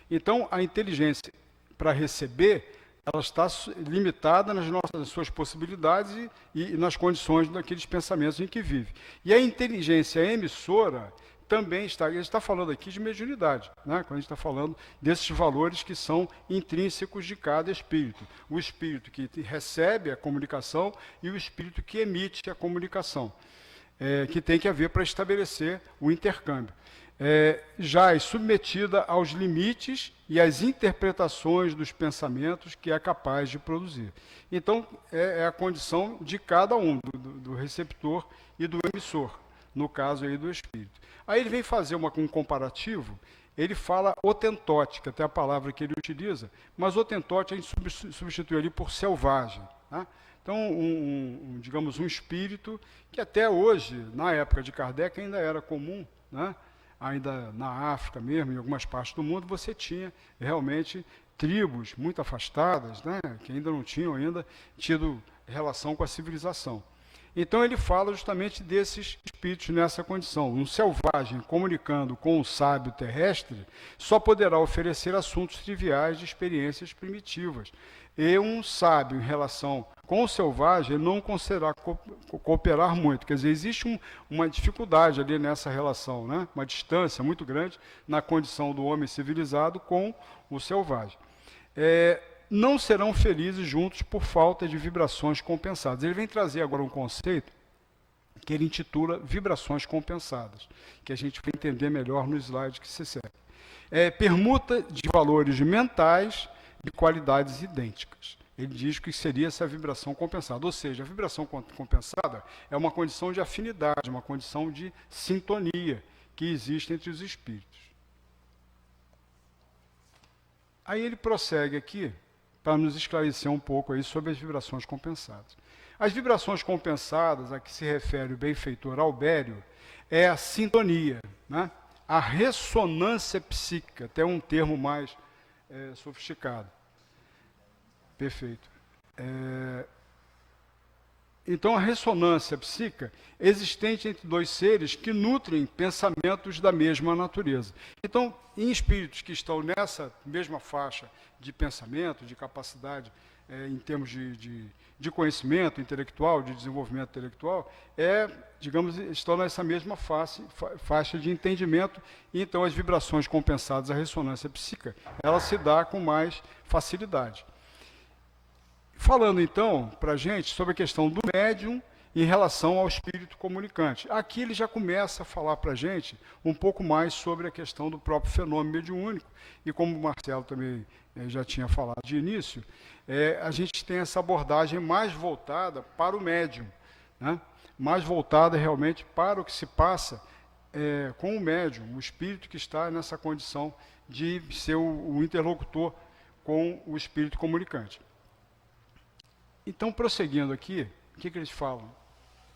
Então, a inteligência para receber, ela está limitada nas suas possibilidades e nas condições daqueles pensamentos em que vive. E a inteligência emissora também está, ele está falando aqui de mediunidade, né? Quando a gente está falando desses valores que são intrínsecos de cada espírito. O espírito que recebe a comunicação e o espírito que emite a comunicação, que tem que haver para estabelecer o intercâmbio. Já é submetida aos limites e às interpretações dos pensamentos que é capaz de produzir. Então, é a condição de cada um, do receptor e do emissor, no caso aí do espírito. Aí ele vem fazer um comparativo, ele fala otentote, que é até a palavra que ele utiliza, mas otentote a gente substitui ali por selvagem, né? Então, digamos, um espírito que até hoje, na época de Kardec, ainda era comum, né? Ainda na África mesmo, em algumas partes do mundo, você tinha realmente tribos muito afastadas, né, que ainda não tinham tido relação com a civilização. Então ele fala justamente desses espíritos nessa condição. Um selvagem comunicando com um sábio terrestre só poderá oferecer assuntos triviais de experiências primitivas. E um sábio em relação com o selvagem ele não conseguirá cooperar muito. Quer dizer, existe uma dificuldade ali nessa relação, né? Uma distância muito grande na condição do homem civilizado com o selvagem. Não serão felizes juntos por falta de vibrações compensadas. Ele vem trazer agora um conceito que ele intitula vibrações compensadas, que a gente vai entender melhor no slide que se segue. Permuta de valores mentais de qualidades idênticas. Ele diz que seria essa vibração compensada. Ou seja, a vibração compensada é uma condição de afinidade, uma condição de sintonia que existe entre os espíritos. Aí ele prossegue aqui para nos esclarecer um pouco aí sobre as vibrações compensadas. As vibrações compensadas, a que se refere o benfeitor Albério, é a sintonia, né? A ressonância psíquica, até um termo mais sofisticado. Perfeito. Então, a ressonância psíquica é existente entre dois seres que nutrem pensamentos da mesma natureza. Então, em espíritos que estão nessa mesma faixa de pensamento, de capacidade, em termos de conhecimento intelectual, de desenvolvimento intelectual, digamos, estão nessa mesma faixa de entendimento, e então as vibrações compensadas, a ressonância psíquica, ela se dá com mais facilidade. Falando, então, para a gente sobre a questão do médium em relação ao espírito comunicante. Aqui ele já começa a falar para a gente um pouco mais sobre a questão do próprio fenômeno mediúnico, e como o Marcelo também já tinha falado de início, a gente tem essa abordagem mais voltada para o médium, né? Mais voltada realmente para o que se passa com o médium, o espírito que está nessa condição de ser o interlocutor com o espírito comunicante. Então, prosseguindo aqui, o que eles falam?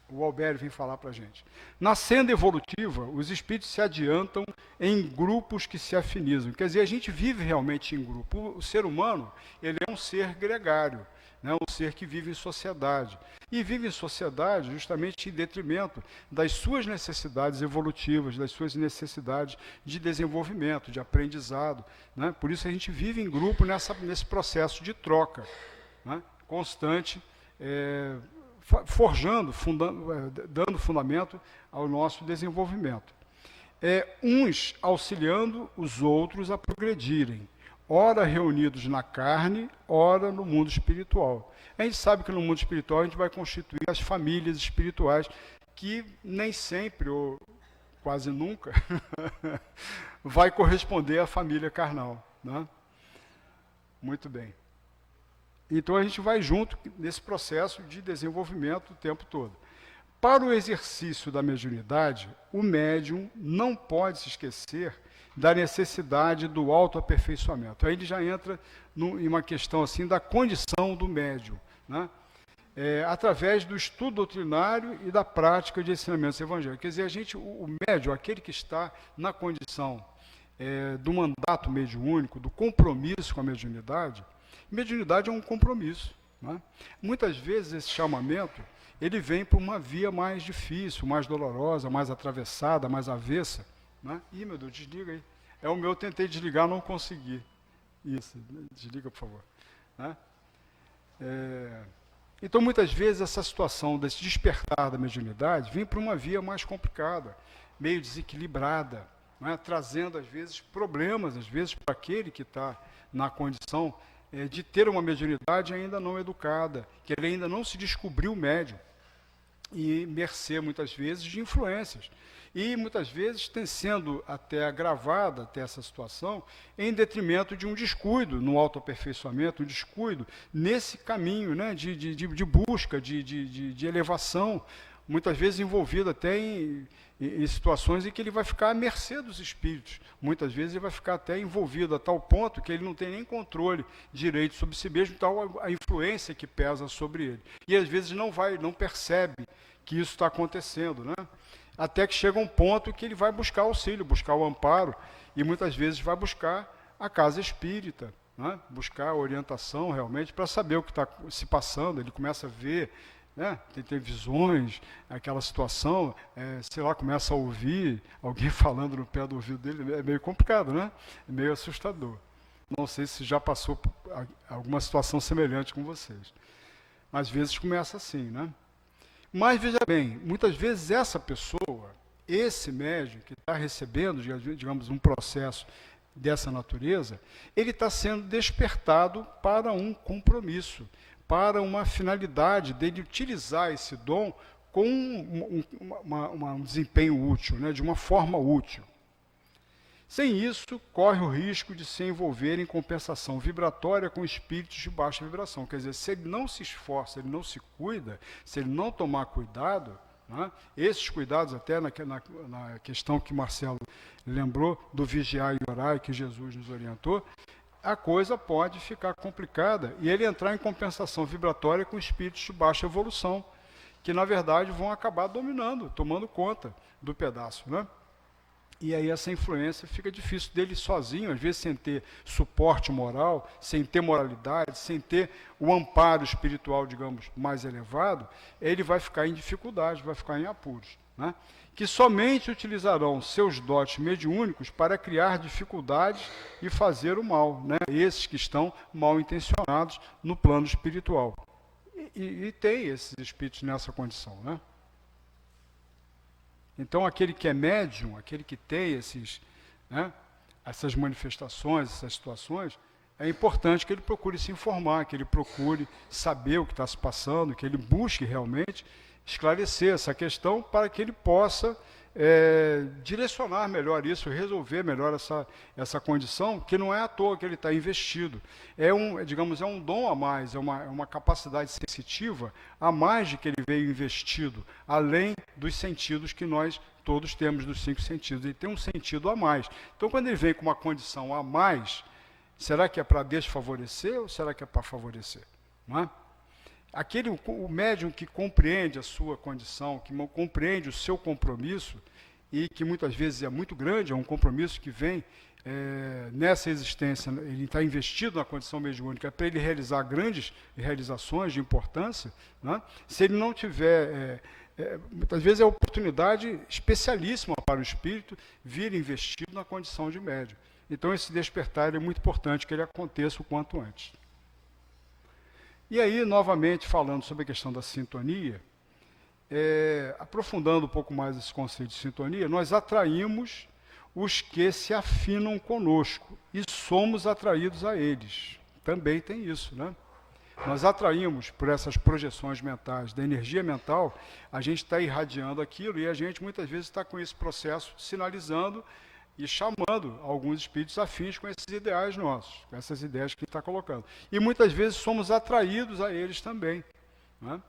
O Albério vem falar para a gente. Na senda evolutiva, os espíritos se adiantam em grupos que se afinizam. Quer dizer, a gente vive realmente em grupo. O ser humano, ele é um ser gregário, né? Um ser que vive em sociedade. E vive em sociedade justamente em detrimento das suas necessidades evolutivas, das suas necessidades de desenvolvimento, de aprendizado, né? Por isso a gente vive em grupo nesse processo de troca, né? Constante, forjando, dando fundamento ao nosso desenvolvimento. Uns auxiliando os outros a progredirem, ora reunidos na carne, ora no mundo espiritual. A gente sabe que no mundo espiritual a gente vai constituir as famílias espirituais, que nem sempre, ou quase nunca, vai corresponder à família carnal, né? Muito bem. Então, a gente vai junto nesse processo de desenvolvimento o tempo todo. Para o exercício da mediunidade, o médium não pode se esquecer da necessidade do autoaperfeiçoamento. Aí ele já entra em uma questão assim da condição do médium, né? Através do estudo doutrinário e da prática de ensinamentos evangélicos. Quer dizer, o médium, aquele que está na condição do mandato mediúnico, do compromisso com a mediunidade. Mediunidade é um compromisso, né? Muitas vezes esse chamamento ele vem por uma via mais difícil, mais dolorosa, mais atravessada, mais avessa, né? Ih, meu Deus, desliga aí. É o meu, tentei desligar, não consegui. Isso, desliga, por favor, né? Então, muitas vezes, essa situação desse despertar da mediunidade vem por uma via mais complicada, meio desequilibrada, né? Trazendo, às vezes, problemas, às vezes, para aquele que está na condição de ter uma mediunidade ainda não educada, que ele ainda não se descobriu médium, e mercê, muitas vezes, de influências. E, muitas vezes, tem sendo até agravada, até essa situação, em detrimento de um descuido no autoaperfeiçoamento, um descuido nesse caminho, né, de busca, de elevação, muitas vezes envolvido até em situações em que ele vai ficar à mercê dos espíritos. Muitas vezes ele vai ficar até envolvido a tal ponto que ele não tem nem controle direito sobre si mesmo, tal a influência que pesa sobre ele. E às vezes não percebe que isso está acontecendo, né? Até que chega um ponto que ele vai buscar auxílio, buscar o amparo, e muitas vezes vai buscar a casa espírita, né? Buscar orientação realmente para saber o que está se passando. Ele começa a ver, né? Tem visões, aquela situação, sei lá, começa a ouvir alguém falando no pé do ouvido dele, é meio complicado, né? É meio assustador. Não sei se já passou por alguma situação semelhante com vocês. Mas às vezes começa assim, né? Mas veja bem, muitas vezes essa pessoa, esse médium que está recebendo, digamos, um processo dessa natureza, ele está sendo despertado para um compromisso, para uma finalidade dele utilizar esse dom com um desempenho útil, né, de uma forma útil. Sem isso, corre o risco de se envolver em compensação vibratória com espíritos de baixa vibração. Quer dizer, se ele não se esforça, ele não se cuida, se ele não tomar cuidado, né, esses cuidados, até na questão que Marcelo lembrou, do vigiar e orar, que Jesus nos orientou, a coisa pode ficar complicada e ele entrar em compensação vibratória com espíritos de baixa evolução, que na verdade vão acabar dominando, tomando conta do pedaço, né? E aí essa influência fica difícil dele sozinho, às vezes sem ter suporte moral, sem ter moralidade, sem ter o amparo espiritual, digamos, mais elevado, ele vai ficar em dificuldade, vai ficar em apuros, né? Que somente utilizarão seus dotes mediúnicos para criar dificuldades e fazer o mal, né? Esses que estão mal intencionados no plano espiritual. E tem esses espíritos nessa condição, né? Então, aquele que é médium, aquele que tem né, essas manifestações, essas situações, é importante que ele procure se informar, que ele procure saber o que está se passando, que ele busque realmente esclarecer essa questão para que ele possa direcionar melhor isso, resolver melhor essa condição, que não é à toa que ele está investido. Digamos, é um dom a mais, é uma capacidade sensitiva a mais de que ele veio investido, além dos sentidos que nós todos temos, dos 5 sentidos. Ele tem um sentido a mais. Então, quando ele vem com uma condição a mais, será que é para desfavorecer ou será que é para favorecer? Não é? O médium que compreende a sua condição, que compreende o seu compromisso, e que muitas vezes é muito grande, é um compromisso que vem nessa existência, ele está investido na condição mediúnica para ele realizar grandes realizações de importância, né? Se ele não tiver, muitas vezes é uma oportunidade especialíssima para o espírito vir investido na condição de médium. Então esse despertar é muito importante que ele aconteça o quanto antes. E aí, novamente, falando sobre a questão da sintonia, aprofundando um pouco mais esse conceito de sintonia, nós atraímos os que se afinam conosco e somos atraídos a eles. Também tem isso, né? Nós atraímos por essas projeções mentais, da energia mental, a gente está irradiando aquilo e a gente muitas vezes está com esse processo sinalizando e chamando alguns espíritos afins com esses ideais nossos, com essas ideias que ele está colocando. E muitas vezes somos atraídos a eles também, né?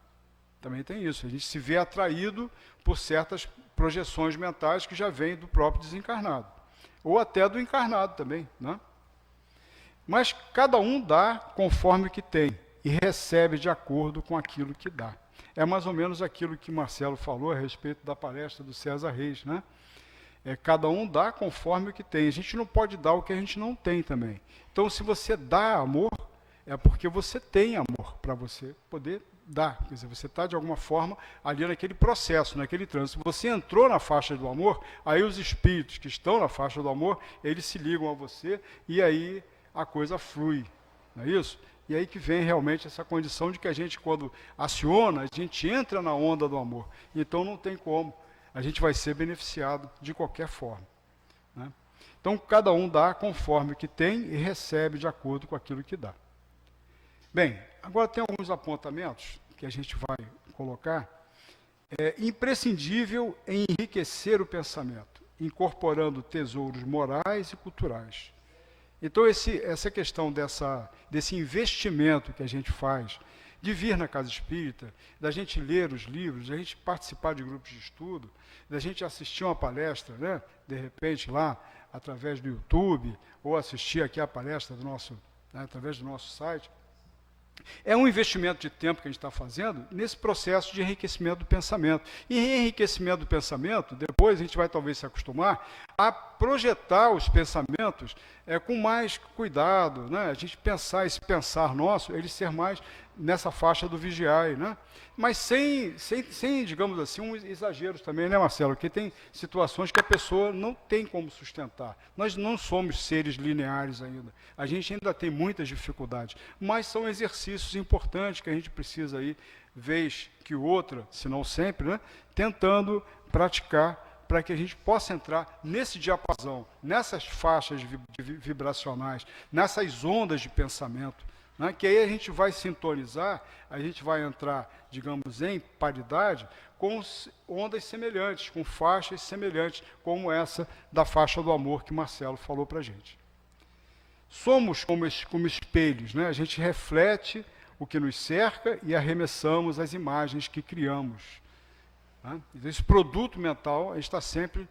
Também tem isso, a gente se vê atraído por certas projeções mentais que já vêm do próprio desencarnado, ou até do encarnado também, né? Mas cada um dá conforme o que tem e recebe de acordo com aquilo que dá. É mais ou menos aquilo que Marcelo falou a respeito da palestra do César Reis, né? Cada um dá conforme o que tem. A gente não pode dar o que a gente não tem também. Então, se você dá amor, é porque você tem amor para você poder dar. Quer dizer, você está, de alguma forma, ali naquele processo, naquele trânsito. Se você entrou na faixa do amor, aí os espíritos que estão na faixa do amor, eles se ligam a você e aí a coisa flui. Não é isso? E aí que vem realmente essa condição de que a gente, quando aciona, a gente entra na onda do amor. Então, não tem como. A gente vai ser beneficiado de qualquer forma, né? Então, cada um dá conforme o que tem e recebe de acordo com aquilo que dá. Bem, agora tem alguns apontamentos que a gente vai colocar. É imprescindível enriquecer o pensamento, incorporando tesouros morais e culturais. Então, essa questão desse investimento que a gente faz, de vir na casa espírita, da gente ler os livros, da gente participar de grupos de estudo, da gente assistir uma palestra, né, de repente lá, através do YouTube, ou assistir aqui a palestra através do nosso site, é um investimento de tempo que a gente está fazendo nesse processo de enriquecimento do pensamento. E enriquecimento do pensamento, depois a gente vai talvez se acostumar a projetar os pensamentos com mais cuidado, né? A gente pensar, esse pensar nosso, ele ser mais nessa faixa do vigiai, né? Mas sem, digamos assim, um exagero também, né, Marcelo? Porque tem situações que a pessoa não tem como sustentar. Nós não somos seres lineares ainda. A gente ainda tem muitas dificuldades, mas são exercícios importantes que a gente precisa aí, vez que outra, se não sempre, né, tentando praticar para que a gente possa entrar nesse diapasão, nessas faixas vibracionais, nessas ondas de pensamento, né, que aí a gente vai sintonizar, a gente vai entrar, digamos, em paridade com ondas semelhantes, com faixas semelhantes, como essa da faixa do amor que Marcelo falou para a gente. Somos como espelhos, né? A gente reflete o que nos cerca e arremessamos as imagens que criamos, né? Então, esse produto mental, a gente está sempre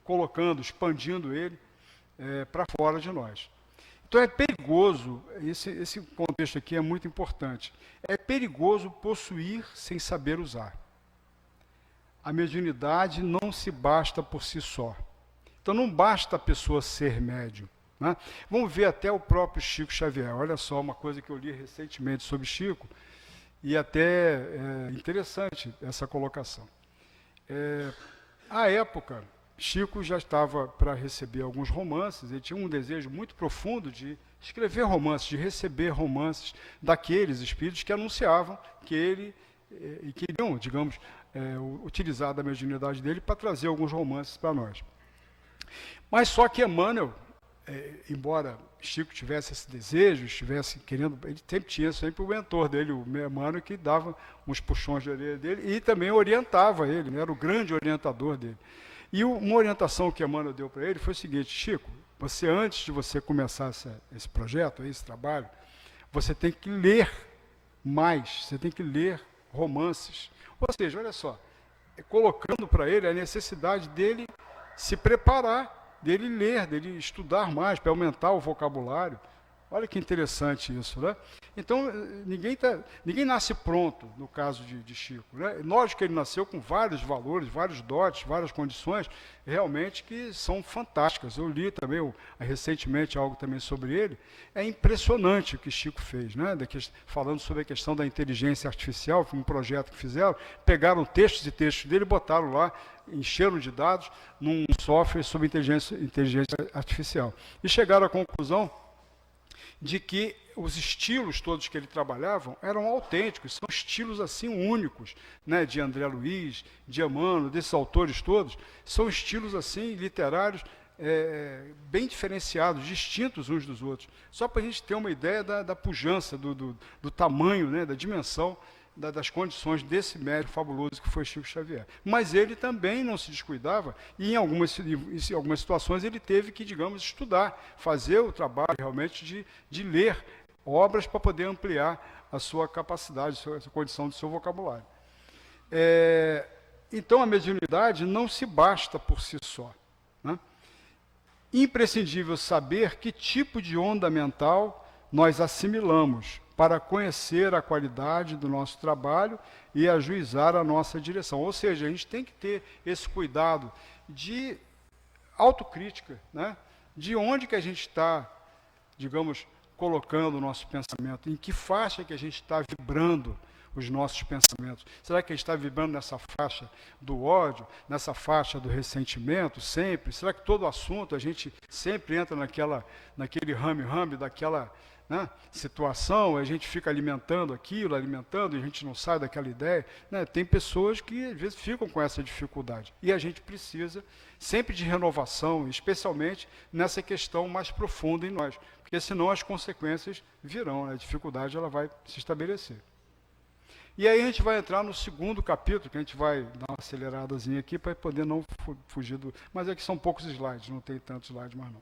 colocando, expandindo ele para fora de nós. Então é perigoso, esse contexto aqui é muito importante, é perigoso possuir sem saber usar. A mediunidade não se basta por si só. Então não basta a pessoa ser médium, né? Vamos ver até o próprio Chico Xavier. Olha só uma coisa que eu li recentemente sobre Chico, e até é interessante essa colocação. À época, Chico já estava para receber alguns romances, ele tinha um desejo muito profundo de escrever romances, de receber romances daqueles espíritos que anunciavam que ele e queriam, digamos, utilizar da mediunidade dele para trazer alguns romances para nós. Mas só que Emmanuel, embora Chico tivesse esse desejo, estivesse querendo, ele sempre tinha o mentor dele, o Emmanuel, que dava uns puxões de orelha dele e também orientava ele, né, era o grande orientador dele. E uma orientação que Emmanuel deu para ele foi o seguinte: Chico, você, antes de você começar esse projeto, esse trabalho, você tem que ler mais, você tem que ler romances. Ou seja, olha só, colocando para ele a necessidade dele se preparar, dele ler, dele estudar mais, para aumentar o vocabulário. Olha que interessante isso, né? Então, ninguém nasce pronto, no caso de Chico, né? Lógico que ele nasceu com vários valores, vários dotes, várias condições, realmente que são fantásticas. Eu li também recentemente algo também sobre ele. É impressionante o que Chico fez, né? Falando sobre a questão da inteligência artificial, foi um projeto que fizeram, pegaram textos e textos dele, botaram lá, encheram de dados num software sobre inteligência artificial. E chegaram à conclusão de que os estilos todos que ele trabalhava eram autênticos, são estilos assim únicos, né, de André Luiz, de Emmanuel, desses autores todos, são estilos assim literários bem diferenciados, distintos uns dos outros, só para a gente ter uma ideia da pujança, do tamanho, né, da dimensão, das condições desse médium fabuloso que foi Chico Xavier. Mas ele também não se descuidava e em algumas situações ele teve que, digamos, estudar, fazer o trabalho realmente de ler obras para poder ampliar a sua capacidade, a condição do seu vocabulário. Então a mediunidade não se basta por si só, né? Imprescindível saber que tipo de onda mental nós assimilamos para conhecer a qualidade do nosso trabalho e ajuizar a nossa direção. Ou seja, a gente tem que ter esse cuidado de autocrítica, né? De onde que a gente está, digamos, colocando o nosso pensamento, em que faixa que a gente está vibrando os nossos pensamentos. Será que a gente está vibrando nessa faixa do ódio, nessa faixa do ressentimento, sempre? Será que todo assunto a gente sempre entra naquele rame-rame, daquela, né, situação, a gente fica alimentando aquilo, alimentando, e a gente não sai daquela ideia, né? Tem pessoas que às vezes ficam com essa dificuldade. E a gente precisa sempre de renovação, especialmente nessa questão mais profunda em nós, porque senão as consequências virão, né? A dificuldade ela vai se estabelecer. E aí a gente vai entrar no segundo capítulo, que a gente vai dar uma aceleradazinha aqui para poder não fugir do... Mas aqui são poucos slides, não tem tantos slides mais não.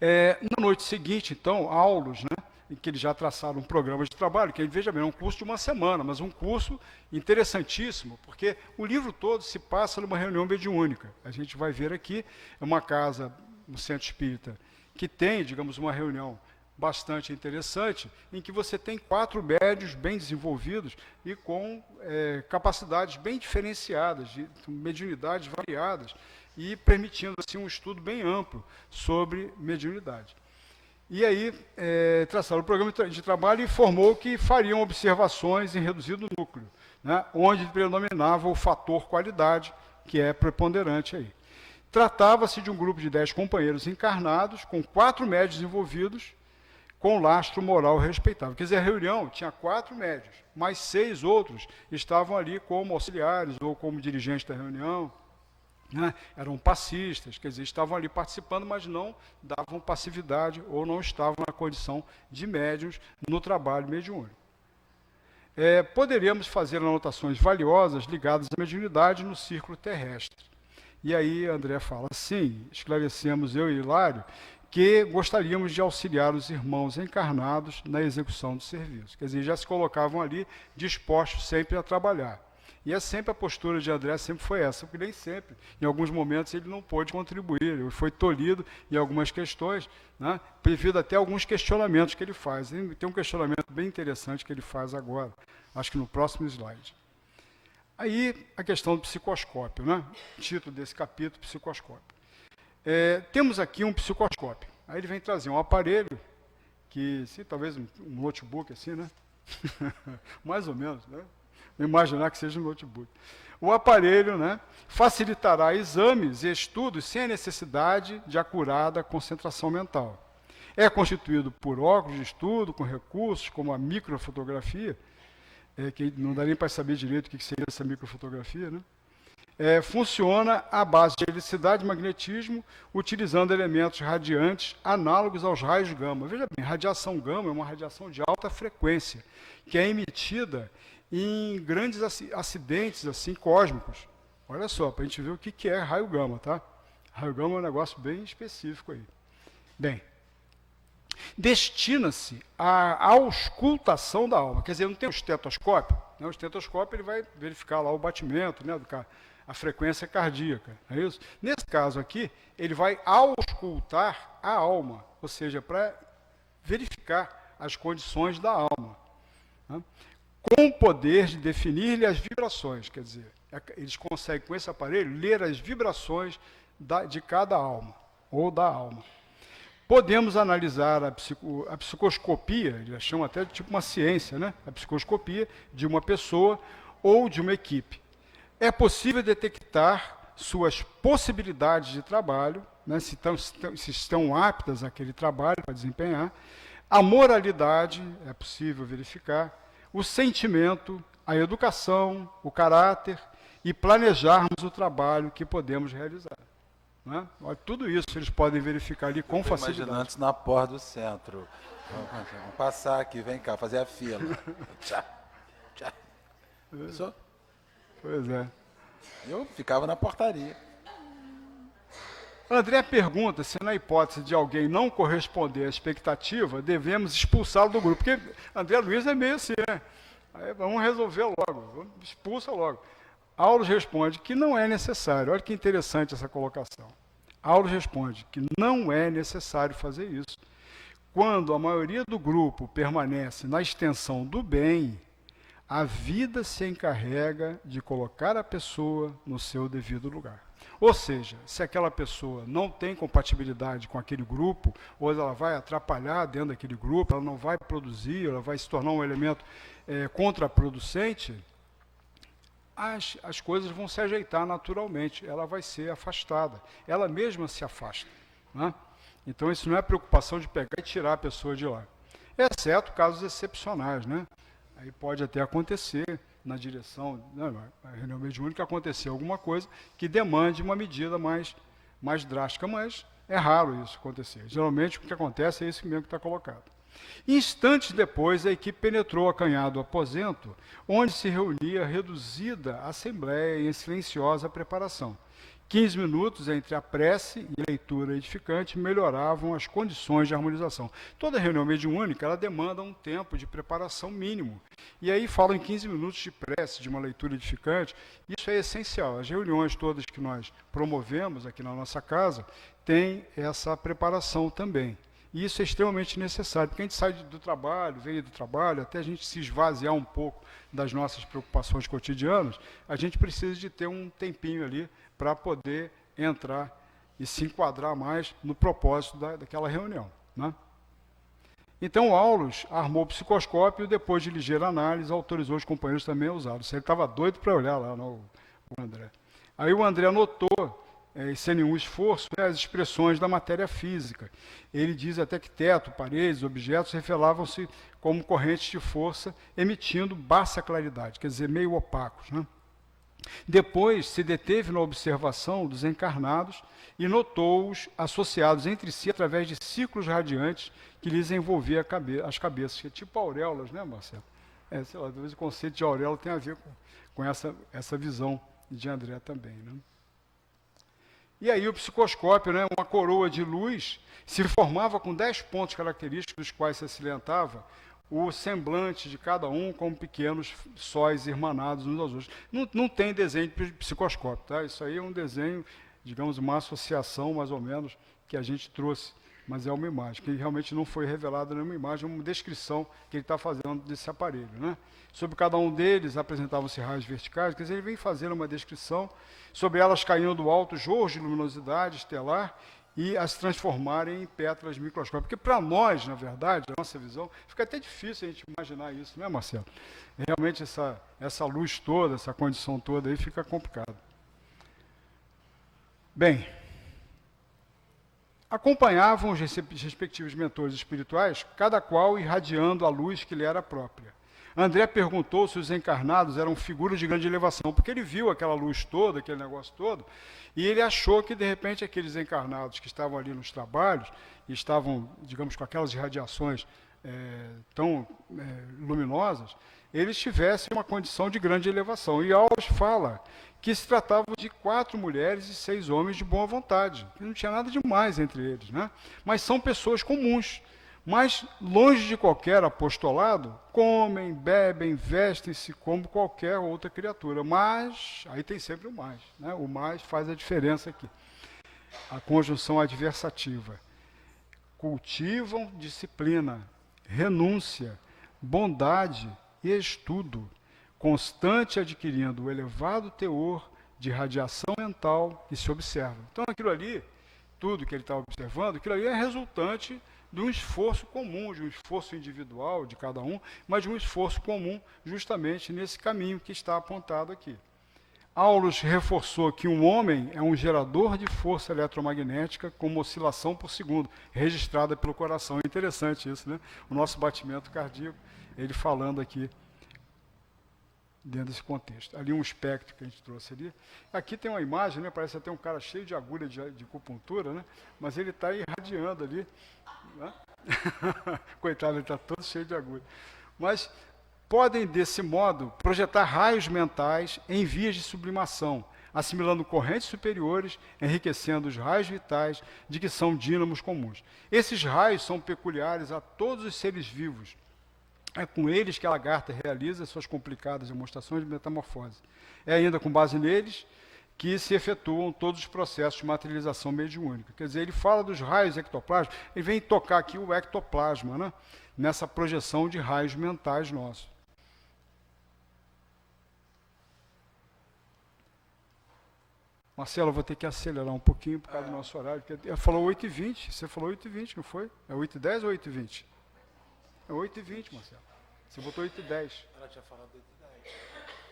Na noite seguinte, então, aulas, né, em que eles já traçaram um programa de trabalho, que, veja bem, é um curso de uma semana, mas um curso interessantíssimo, porque o livro todo se passa numa reunião mediúnica. A gente vai ver aqui, é uma casa, um centro espírita, que tem, digamos, uma reunião bastante interessante, em que você tem 4 médios bem desenvolvidos e com capacidades bem diferenciadas, de mediunidades variadas, e permitindo assim um estudo bem amplo sobre mediunidade. E aí traçaram o programa de trabalho e informou que fariam observações em reduzido núcleo, né, onde predominava o fator qualidade, que é preponderante aí. Tratava-se de um grupo de 10 companheiros encarnados, com 4 médios envolvidos, com lastro moral respeitável. Quer dizer, a reunião tinha 4 médios, mas 6 outros estavam ali como auxiliares ou como dirigentes da reunião, né? Eram passistas, quer dizer, estavam ali participando, mas não davam passividade ou não estavam na condição de médiuns no trabalho mediúnico. Poderíamos fazer anotações valiosas ligadas à mediunidade no círculo terrestre. E aí André fala, sim, esclarecemos eu e Hilário, que gostaríamos de auxiliar os irmãos encarnados na execução do serviço. Quer dizer, já se colocavam ali dispostos sempre a trabalhar. E é sempre a postura de André sempre foi essa, porque nem sempre, em alguns momentos, ele não pôde contribuir, ele foi tolhido em algumas questões, né, devido até a alguns questionamentos que ele faz. Tem um questionamento bem interessante que ele faz agora, acho que no próximo slide. Aí, a questão do psicoscópio, né? O título desse capítulo, psicoscópio. Temos aqui um psicoscópio. Aí ele vem trazer um aparelho, que, sim, talvez um notebook assim, né? Mais ou menos, né? Imaginar que seja um notebook. O aparelho, né, facilitará exames e estudos sem a necessidade de acurada concentração mental. É constituído por óculos de estudo com recursos como a microfotografia, que não dá nem para saber direito o que seria essa microfotografia, né? Funciona à base de eletricidade e magnetismo, utilizando elementos radiantes análogos aos raios gama. Veja bem, radiação gama é uma radiação de alta frequência, que é emitida em grandes acidentes assim, cósmicos. Olha só, para a gente ver o que é raio gama, tá? Raio gama é um negócio bem específico aí. Bem, destina-se à auscultação da alma. Quer dizer, não tem o estetoscópio, né? O estetoscópio ele vai verificar lá o batimento, né, a frequência cardíaca, é isso? Nesse caso aqui, ele vai auscultar a alma, ou seja, para verificar as condições da alma, né? Com o poder de definir-lhe as vibrações, quer dizer, eles conseguem com esse aparelho ler as vibrações de cada alma, ou da alma. Podemos analisar a psicoscopia, eles chamam até de tipo uma ciência, né? A psicoscopia de uma pessoa ou de uma equipe. É possível detectar suas possibilidades de trabalho, né? se estão aptas àquele trabalho para desempenhar. A moralidade é possível verificar, o sentimento, a educação, o caráter e planejarmos o trabalho que podemos realizar. Né? Olha, tudo isso eles podem verificar ali com facilidade. Imaginando antes na porta do centro. Vamos passar aqui, vem cá, fazer a fila. Tchau, tchau. Pensou? Pois é. Eu ficava na portaria. André pergunta se, na hipótese de alguém não corresponder à expectativa, devemos expulsá-lo do grupo. Porque André Luiz é meio assim, né? Aí vamos resolver logo, expulsa logo. Aulos responde que não é necessário. Olha que interessante essa colocação. Aulos responde que não é necessário fazer isso. Quando a maioria do grupo permanece na extensão do bem, a vida se encarrega de colocar a pessoa no seu devido lugar. Ou seja, se aquela pessoa não tem compatibilidade com aquele grupo, ou ela vai atrapalhar dentro daquele grupo, ela não vai produzir, ela vai se tornar um elemento contraproducente, as coisas vão se ajeitar naturalmente, ela vai ser afastada, ela mesma se afasta, né? Então isso não é preocupação de pegar e tirar a pessoa de lá, exceto casos excepcionais, né? Aí pode até acontecer na direção, né, na reunião mediúnica, acontecer alguma coisa que demande uma medida mais drástica, mas é raro isso acontecer. Geralmente o que acontece é isso mesmo que está colocado. Instantes depois, a equipe penetrou o acanhado aposento, onde se reunia a reduzida assembleia em silenciosa preparação. 15 minutos entre a prece e a leitura edificante melhoravam as condições de harmonização. Toda reunião mediúnica, ela demanda um tempo de preparação mínimo. E aí falam em 15 minutos de prece, de uma leitura edificante. Isso é essencial. As reuniões todas que nós promovemos aqui na nossa casa têm essa preparação também. E isso é extremamente necessário, porque a gente sai do trabalho, vem do trabalho, até a gente se esvaziar um pouco das nossas preocupações cotidianas, a gente precisa de ter um tempinho ali para poder entrar e se enquadrar mais no propósito daquela reunião, né? Então, o Aulos armou o psicoscópio e, depois de ligeira análise, autorizou os companheiros também a usá-lo. Ele estava doido para olhar lá, não, o André. Aí o André anotou, sem nenhum esforço, as expressões da matéria física. Ele diz até que teto, paredes, objetos revelavam-se como correntes de força, emitindo baixa claridade, quer dizer, meio opacos, né? Depois se deteve na observação dos encarnados e notou-os associados entre si através de círculos radiantes que lhes envolviam as cabeças, que é tipo auréolas, né, Marcelo? Sei lá, talvez o conceito de auréola tem a ver com essa visão de André também, né? E aí o psicoscópio, né, uma coroa de luz, se formava com 10 pontos característicos, dos quais se acilentava o semblante de cada um como pequenos sóis irmanados uns aos outros. Não tem desenho de psicoscópio, tá? Isso aí é um desenho, digamos, uma associação, mais ou menos, que a gente trouxe mas é uma imagem, que realmente não foi revelada nenhuma imagem, é uma descrição que ele está fazendo desse aparelho, né? Sobre cada um deles apresentavam-se raios verticais, quer dizer, ele vem fazendo uma descrição, sobre elas caíam do alto jorros de luminosidade estelar e as transformarem em pétalas microscópicas. Porque para nós, na verdade, a nossa visão, fica até difícil a gente imaginar isso, não é, Marcelo? Realmente essa luz toda, essa condição toda aí fica complicado. Bem, acompanhavam os respectivos mentores espirituais, cada qual irradiando a luz que lhe era própria. André perguntou se os encarnados eram figuras de grande elevação, porque ele viu aquela luz toda, aquele negócio todo, e ele achou que, de repente, aqueles encarnados que estavam ali nos trabalhos, e estavam, digamos, com aquelas irradiações tão luminosas, eles tivessem uma condição de grande elevação. E Aulas fala que se tratava de 4 mulheres e 6 homens de boa vontade, que não tinha nada demais entre eles, né? Mas são pessoas comuns, mas longe de qualquer apostolado, comem, bebem, vestem-se como qualquer outra criatura. Mas, aí tem sempre o mais, né? O mais faz a diferença aqui. A conjunção adversativa. Cultivam disciplina, renúncia, bondade e estudo, constante adquirindo o elevado teor de radiação mental que se observa. Então, aquilo ali, tudo que ele está observando, aquilo ali é resultante de um esforço comum, de um esforço individual de cada um, mas de um esforço comum justamente nesse caminho que está apontado aqui. Aulos reforçou que um homem é um gerador de força eletromagnética com uma oscilação por segundo, registrada pelo coração. É interessante isso, né? O nosso batimento cardíaco, ele falando aqui, dentro desse contexto. Ali um espectro que a gente trouxe ali. Aqui tem uma imagem, né? Parece até um cara cheio de agulha de acupuntura, né? Mas ele está irradiando ali, né? Coitado, ele está todo cheio de agulha. Mas podem, desse modo, projetar raios mentais em vias de sublimação, assimilando correntes superiores, enriquecendo os raios vitais, de que são dínamos comuns. Esses raios são peculiares a todos os seres vivos. É com eles que a lagarta realiza suas complicadas demonstrações de metamorfose. É ainda com base neles que se efetuam todos os processos de materialização mediúnica. Quer dizer, ele fala dos raios ectoplásmicos, ele vem tocar aqui o ectoplasma, né? Nessa projeção de raios mentais nossos. Marcelo, eu vou ter que acelerar um pouquinho por causa do nosso horário. Porque falou 8h20, você falou 8h20, não foi? É 8h10 ou 8h20? É 8h20, Marcelo. Você botou 8h10. Ela tinha falado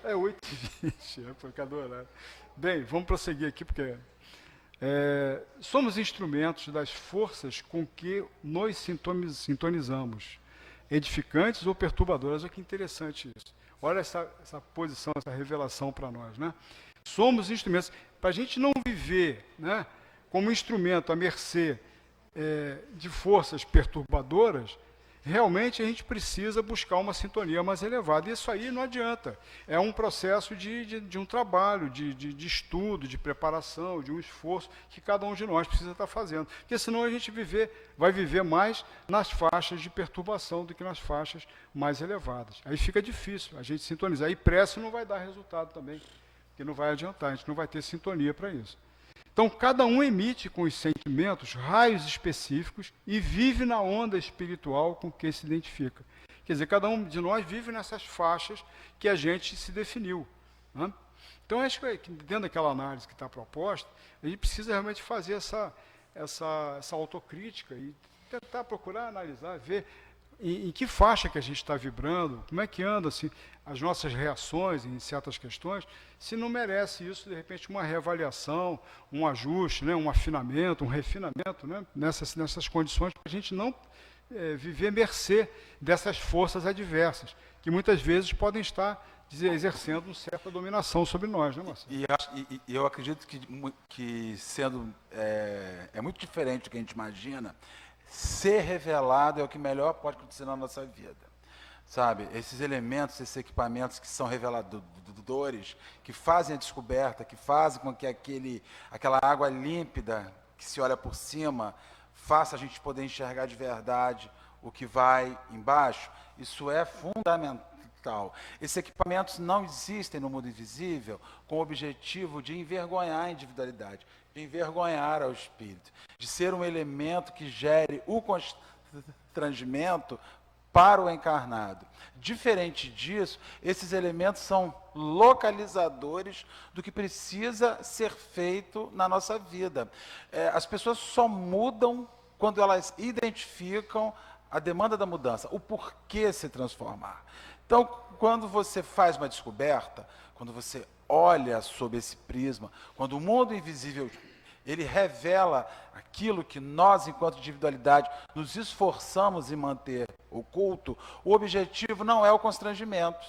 8h10. É 8h20, é por causa do horário. Bem, vamos prosseguir aqui, porque somos instrumentos das forças com que nos sintonizamos, edificantes ou perturbadoras. Olha que interessante isso. Olha essa posição, essa revelação para nós, né? Somos instrumentos. Para a gente não viver, né, como instrumento à mercê de forças perturbadoras, realmente a gente precisa buscar uma sintonia mais elevada. Isso aí não adianta. É um processo de um trabalho, de estudo, de preparação, de um esforço que cada um de nós precisa estar fazendo. Porque senão a gente vai viver mais nas faixas de perturbação do que nas faixas mais elevadas. Aí fica difícil a gente sintonizar. E pressa não vai dar resultado também, porque não vai adiantar, a gente não vai ter sintonia para isso. Então, cada um emite com os sentimentos raios específicos e vive na onda espiritual com que se identifica. Quer dizer, cada um de nós vive nessas faixas que a gente se definiu, né? Então, acho que dentro daquela análise que está proposta, a gente precisa realmente fazer essa autocrítica e tentar procurar analisar, ver em que faixa que a gente está vibrando, como é que anda assim, as nossas reações em certas questões, se não merece isso, de repente, uma reavaliação, um ajuste, né, um afinamento, um refinamento, né, nessas condições, para a gente não viver à mercê dessas forças adversas, que muitas vezes podem estar exercendo uma certa dominação sobre nós, né, Marcelo? E eu acredito que sendo é muito diferente do que a gente imagina. Ser revelado é o que melhor pode acontecer na nossa vida, sabe? Esses elementos, esses equipamentos que são reveladores, que fazem a descoberta, que fazem com que aquela água límpida que se olha por cima faça a gente poder enxergar de verdade o que vai embaixo, isso é fundamental. Esses equipamentos não existem no mundo invisível com o objetivo de envergonhar a individualidade. de envergonhar ao espírito, de ser um elemento que gere o constrangimento para o encarnado. Diferente disso, esses elementos são localizadores do que precisa ser feito na nossa vida. As pessoas só mudam quando elas identificam a demanda da mudança, o porquê se transformar. Então, quando você faz uma descoberta, quando você olha sob esse prisma, quando o mundo invisível ele revela aquilo que nós, enquanto individualidade, nos esforçamos em manter oculto, o objetivo não é o constrangimento,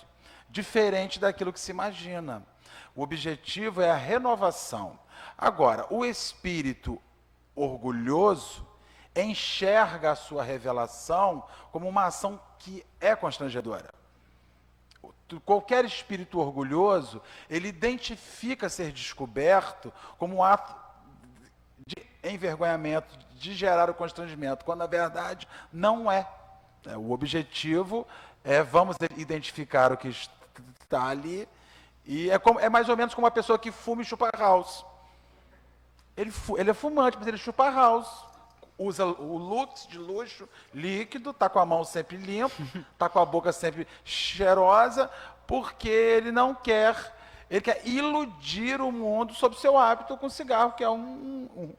diferente daquilo que se imagina. O objetivo é a renovação. Agora, o espírito orgulhoso enxerga a sua revelação como uma ação que é constrangedora. Qualquer espírito orgulhoso, ele identifica ser descoberto como um ato de envergonhamento, de gerar o constrangimento, quando na verdade não é. O objetivo é vamos identificar o que está ali, e é mais ou menos como uma pessoa que fuma e chupa house. Ele é fumante, mas ele chupa house. Usa o Lux de luxo, líquido, está com a mão sempre limpa, está com a boca sempre cheirosa, porque ele não quer, ele quer iludir o mundo sobre o seu hábito com cigarro, que é um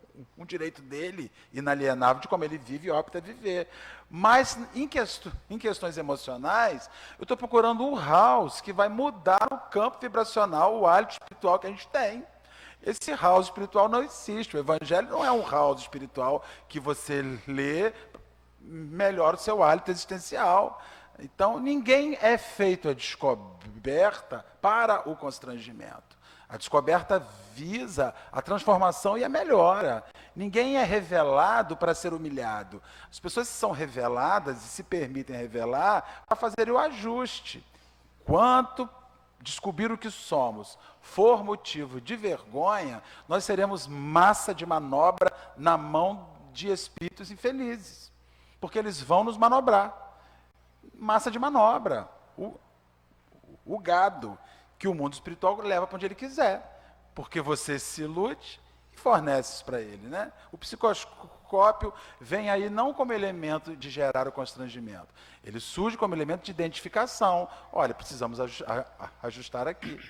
direito dele, inalienável, de como ele vive e opta a viver. Mas, em questões emocionais, eu estou procurando um house que vai mudar o campo vibracional, o hálito espiritual que a gente tem. Esse house espiritual não existe. O evangelho não é um house espiritual que você lê, melhora o seu hálito existencial. Então, ninguém é feito a descoberta para o constrangimento. A descoberta visa a transformação e a melhora. Ninguém é revelado para ser humilhado. As pessoas são reveladas e se permitem revelar para fazerem o ajuste. Quanto descobrir o que somos for motivo de vergonha, nós seremos massa de manobra na mão de espíritos infelizes, porque eles vão nos manobrar. Massa de manobra, o gado que o mundo espiritual leva para onde ele quiser, porque você se ilude e fornece isso para ele, né? O psicoscópio vem aí não como elemento de gerar o constrangimento, ele surge como elemento de identificação. Olha, precisamos ajustar aqui.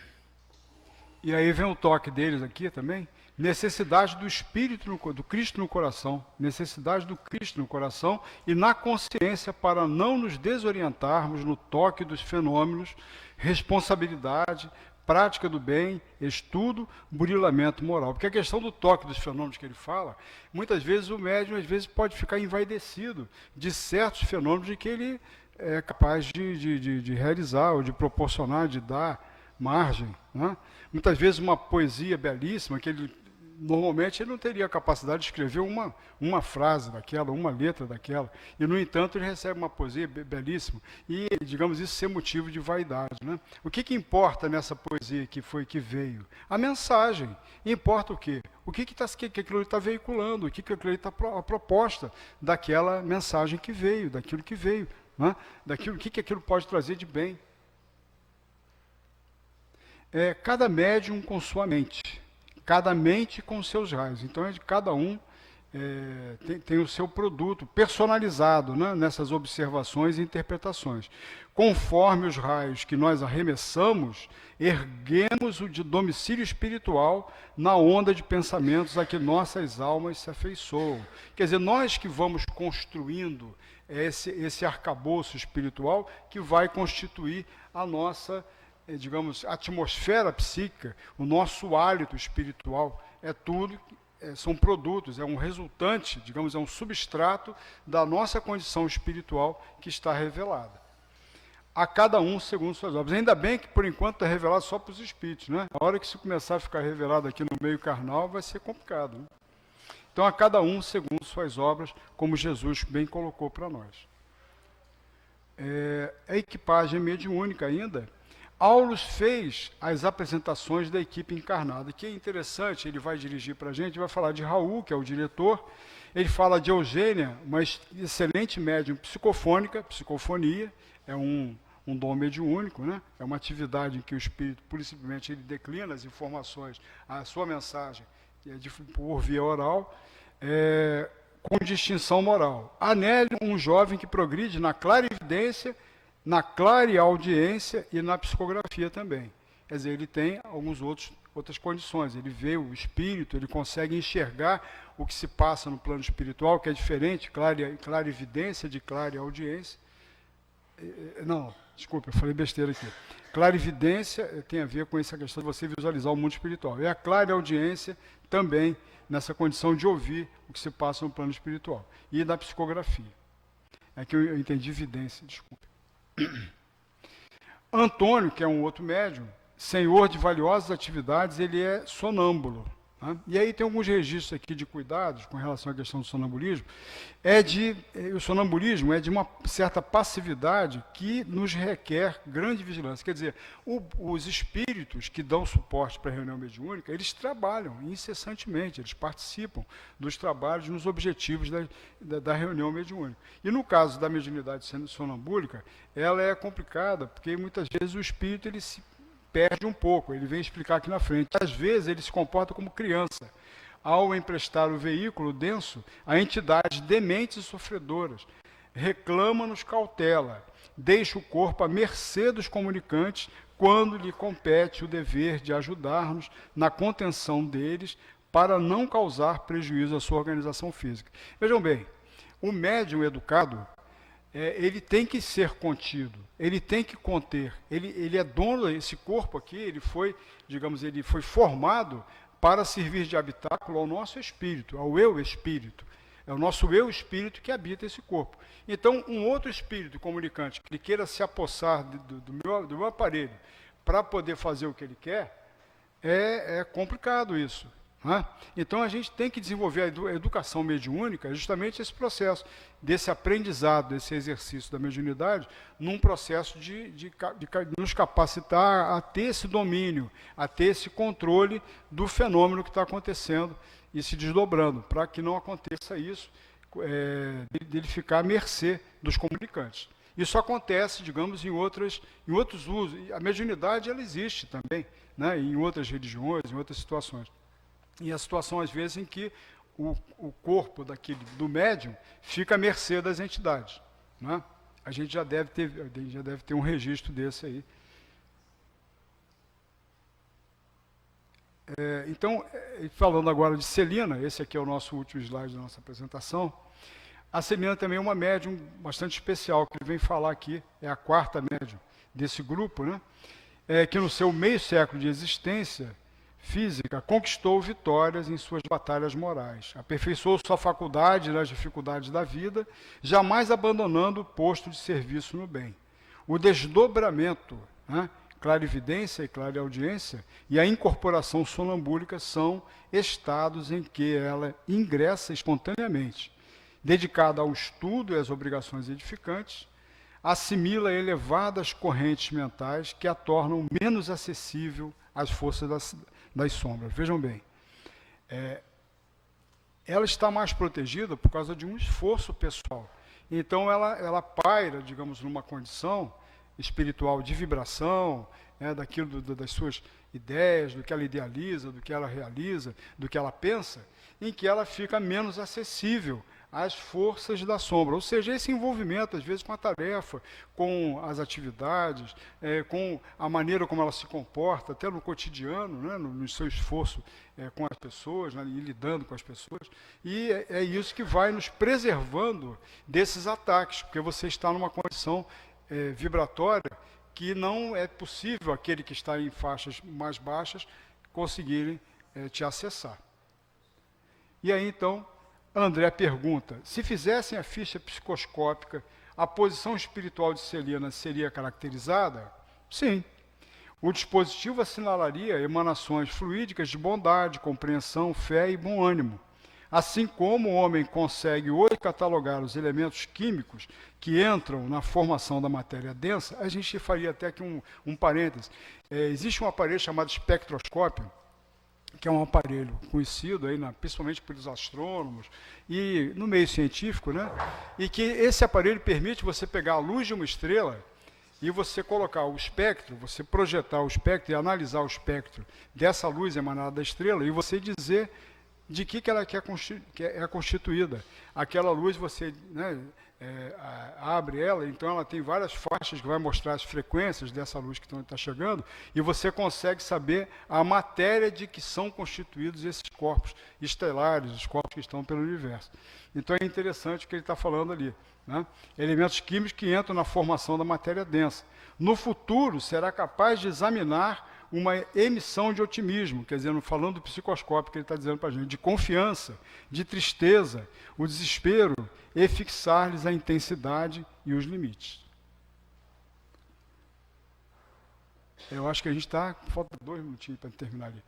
E aí vem o toque deles aqui também, necessidade do Espírito, do Cristo no coração, necessidade do Cristo no coração e na consciência para não nos desorientarmos no toque dos fenômenos, responsabilidade, prática do bem, estudo, burilamento moral. Porque a questão do toque dos fenômenos que ele fala, muitas vezes o médium pode ficar envaidecido de certos fenômenos de que ele é capaz de realizar ou de proporcionar, de dar margem, né? Muitas vezes uma poesia belíssima, que normalmente ele não teria a capacidade de escrever uma frase daquela, uma letra daquela, e no entanto ele recebe uma poesia belíssima, e digamos isso ser motivo de vaidade, né? O que importa nessa poesia que veio? A mensagem. Importa o quê? O que aquilo está veiculando, o que aquilo está a proposta daquela mensagem que veio, daquilo que veio, né? Daquilo, o que aquilo pode trazer de bem. Cada médium com sua mente, cada mente com seus raios. Então, cada um tem o seu produto personalizado, né, nessas observações e interpretações. Conforme os raios que nós arremessamos, erguemos o de domicílio espiritual na onda de pensamentos a que nossas almas se afeiçoam. Quer dizer, nós que vamos construindo esse arcabouço espiritual que vai constituir a nossa, digamos, atmosfera psíquica, o nosso hálito espiritual, são produtos, é um resultante, digamos, é um substrato da nossa condição espiritual que está revelada. A cada um segundo suas obras. Ainda bem que, por enquanto, está revelado só para os espíritos, né? A hora que isso começar a ficar revelado aqui no meio carnal, vai ser complicado, né? Então, a cada um segundo suas obras, como Jesus bem colocou para nós. A equipagem mediúnica ainda, Aulus fez as apresentações da equipe encarnada, que é interessante, ele vai dirigir para a gente, vai falar de Raul, que é o diretor, ele fala de Eugênia, uma excelente médium psicofônica, psicofonia, é um dom mediúnico, né? É uma atividade em que o espírito, pura e simplesmente, ele declina as informações, a sua mensagem, por via oral, com distinção moral. Anélio, um jovem que progride na clarividência, na clareaudiência e na psicografia também. Quer dizer, ele tem outras condições, ele vê o espírito, ele consegue enxergar o que se passa no plano espiritual, que é diferente, clarividência de clareaudiência. Não, desculpa, eu falei besteira aqui. Clarividência tem a ver com essa questão de você visualizar o mundo espiritual. E a clareaudiência também nessa condição de ouvir o que se passa no plano espiritual. E da psicografia. É que eu entendi vidência, desculpa. Antônio, que é um outro médium, senhor de valiosas atividades, ele é sonâmbulo. Né? E aí tem alguns registros aqui de cuidados com relação à questão do sonambulismo. O sonambulismo é de uma certa passividade que nos requer grande vigilância. Quer dizer, os espíritos que dão suporte para a reunião mediúnica, eles trabalham incessantemente, eles participam dos trabalhos nos objetivos da reunião mediúnica. E no caso da mediunidade sonambúlica, ela é complicada, porque muitas vezes o espírito ele se perde um pouco, ele vem explicar aqui na frente. Às vezes ele se comporta como criança, ao emprestar o veículo denso a entidades dementes e sofredoras. Reclama-nos cautela, deixa o corpo à mercê dos comunicantes quando lhe compete o dever de ajudar-nos na contenção deles para não causar prejuízo à sua organização física. Vejam bem, o médium educado, ele tem que ser contido, ele tem que conter, ele é dono desse corpo aqui, ele foi formado para servir de habitáculo ao nosso espírito, ao eu espírito. É o nosso eu espírito que habita esse corpo. Então, um outro espírito comunicante que ele queira se apossar do meu aparelho para poder fazer o que ele quer, é complicado isso. Né? Então, a gente tem que desenvolver a educação mediúnica, justamente esse processo desse aprendizado, desse exercício da mediunidade, num processo de nos capacitar a ter esse domínio, a ter esse controle do fenômeno que está acontecendo e se desdobrando, para que não aconteça isso, dele ficar à mercê dos comunicantes. Isso acontece, digamos, em outros usos. A mediunidade ela existe também, né, em outras religiões, em outras situações. E a situação, às vezes, em que o corpo do médium fica à mercê das entidades. Né? A gente já deve ter um registro desse aí. Então, falando agora de Celina, esse aqui é o nosso último slide da nossa apresentação. A Celina também é uma médium bastante especial, que ele vem falar aqui, é a quarta médium desse grupo, né? Que no seu meio século de existência física, conquistou vitórias em suas batalhas morais, aperfeiçoou sua faculdade nas dificuldades da vida, jamais abandonando o posto de serviço no bem. O desdobramento, né, clarividência e clareaudiência, e a incorporação sonambúlica são estados em que ela ingressa espontaneamente, dedicada ao estudo e às obrigações edificantes, assimila elevadas correntes mentais que a tornam menos acessível às forças das sombras. Vejam bem, ela está mais protegida por causa de um esforço pessoal. Então, ela paira, digamos, numa condição espiritual de vibração, das suas ideias, do que ela idealiza, do que ela realiza, do que ela pensa, em que ela fica menos acessível às forças da sombra. Ou seja, esse envolvimento, às vezes, com a tarefa, com as atividades, com a maneira como ela se comporta, até no cotidiano, né, no seu esforço com as pessoas, né, e lidando com as pessoas. E é isso que vai nos preservando desses ataques, porque você está numa condição vibratória que não é possível aquele que está em faixas mais baixas conseguirem te acessar. E aí, então, André pergunta, se fizessem a ficha psicoscópica, a posição espiritual de Celina seria caracterizada? Sim. O dispositivo assinalaria emanações fluídicas de bondade, compreensão, fé e bom ânimo. Assim como o homem consegue hoje catalogar os elementos químicos que entram na formação da matéria densa, a gente faria até aqui um parêntese. Existe um aparelho chamado espectroscópio, que é um aparelho conhecido, aí, principalmente pelos astrônomos e no meio científico, né? E que esse aparelho permite você pegar a luz de uma estrela e você colocar o espectro, você projetar o espectro e analisar o espectro dessa luz emanada da estrela e você dizer de que ela é constituída. Aquela luz, você, né, abre ela, então ela tem várias faixas que vai mostrar as frequências dessa luz que está chegando, e você consegue saber a matéria de que são constituídos esses corpos estelares, os corpos que estão pelo universo. Então é interessante o que ele está falando ali, né? Elementos químicos que entram na formação da matéria densa. No futuro, será capaz de examinar uma emissão de otimismo, quer dizer, falando do psicoscópio que ele está dizendo para a gente, de confiança, de tristeza, o desespero, e fixar-lhes a intensidade e os limites. Eu acho que a gente está... Falta 2 minutinhos para terminar ali.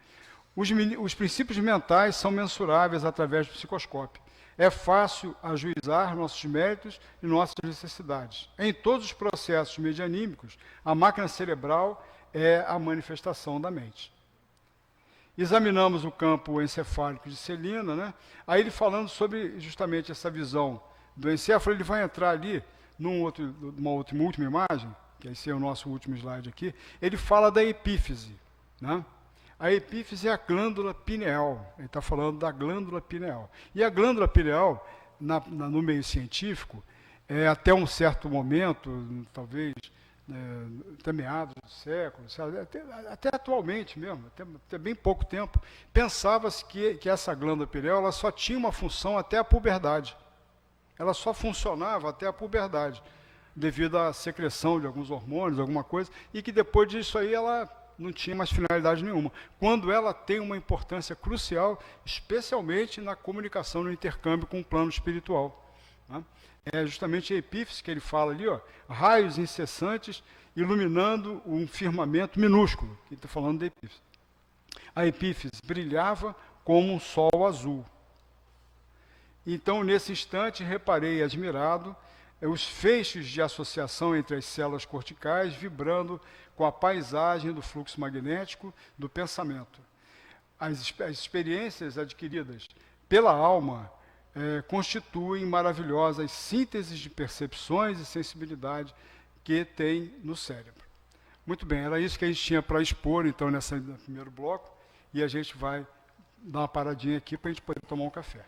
Os princípios mentais são mensuráveis através do psicoscópio. É fácil ajuizar nossos méritos e nossas necessidades. Em todos os processos medianímicos, a máquina cerebral é a manifestação da mente. Examinamos o campo encefálico de Celina, né? Aí ele falando sobre justamente essa visão do encéfalo, ele vai entrar ali numa última imagem, que esse é o nosso último slide aqui, ele fala da epífise, né? A epífise é a glândula pineal, ele está falando da glândula pineal. E a glândula pineal, no meio científico, até um certo momento, talvez até meados do século, até atualmente mesmo, até bem pouco tempo, pensava-se que essa glândula pineal ela só tinha uma função até a puberdade. Ela só funcionava até a puberdade, devido à secreção de alguns hormônios, alguma coisa, e que depois disso aí ela não tinha mais finalidade nenhuma. Quando ela tem uma importância crucial, especialmente na comunicação, no intercâmbio com o plano espiritual, né? É justamente a epífise que ele fala ali, ó, raios incessantes iluminando um firmamento minúsculo, que está falando da epífise. A epífise brilhava como um sol azul. Então, nesse instante, reparei admirado os feixes de associação entre as células corticais vibrando com a paisagem do fluxo magnético do pensamento. As experiências adquiridas pela alma constituem maravilhosas sínteses de percepções e sensibilidade que tem no cérebro. Muito bem, era isso que a gente tinha para expor, então, no primeiro bloco, e a gente vai dar uma paradinha aqui para a gente poder tomar um café.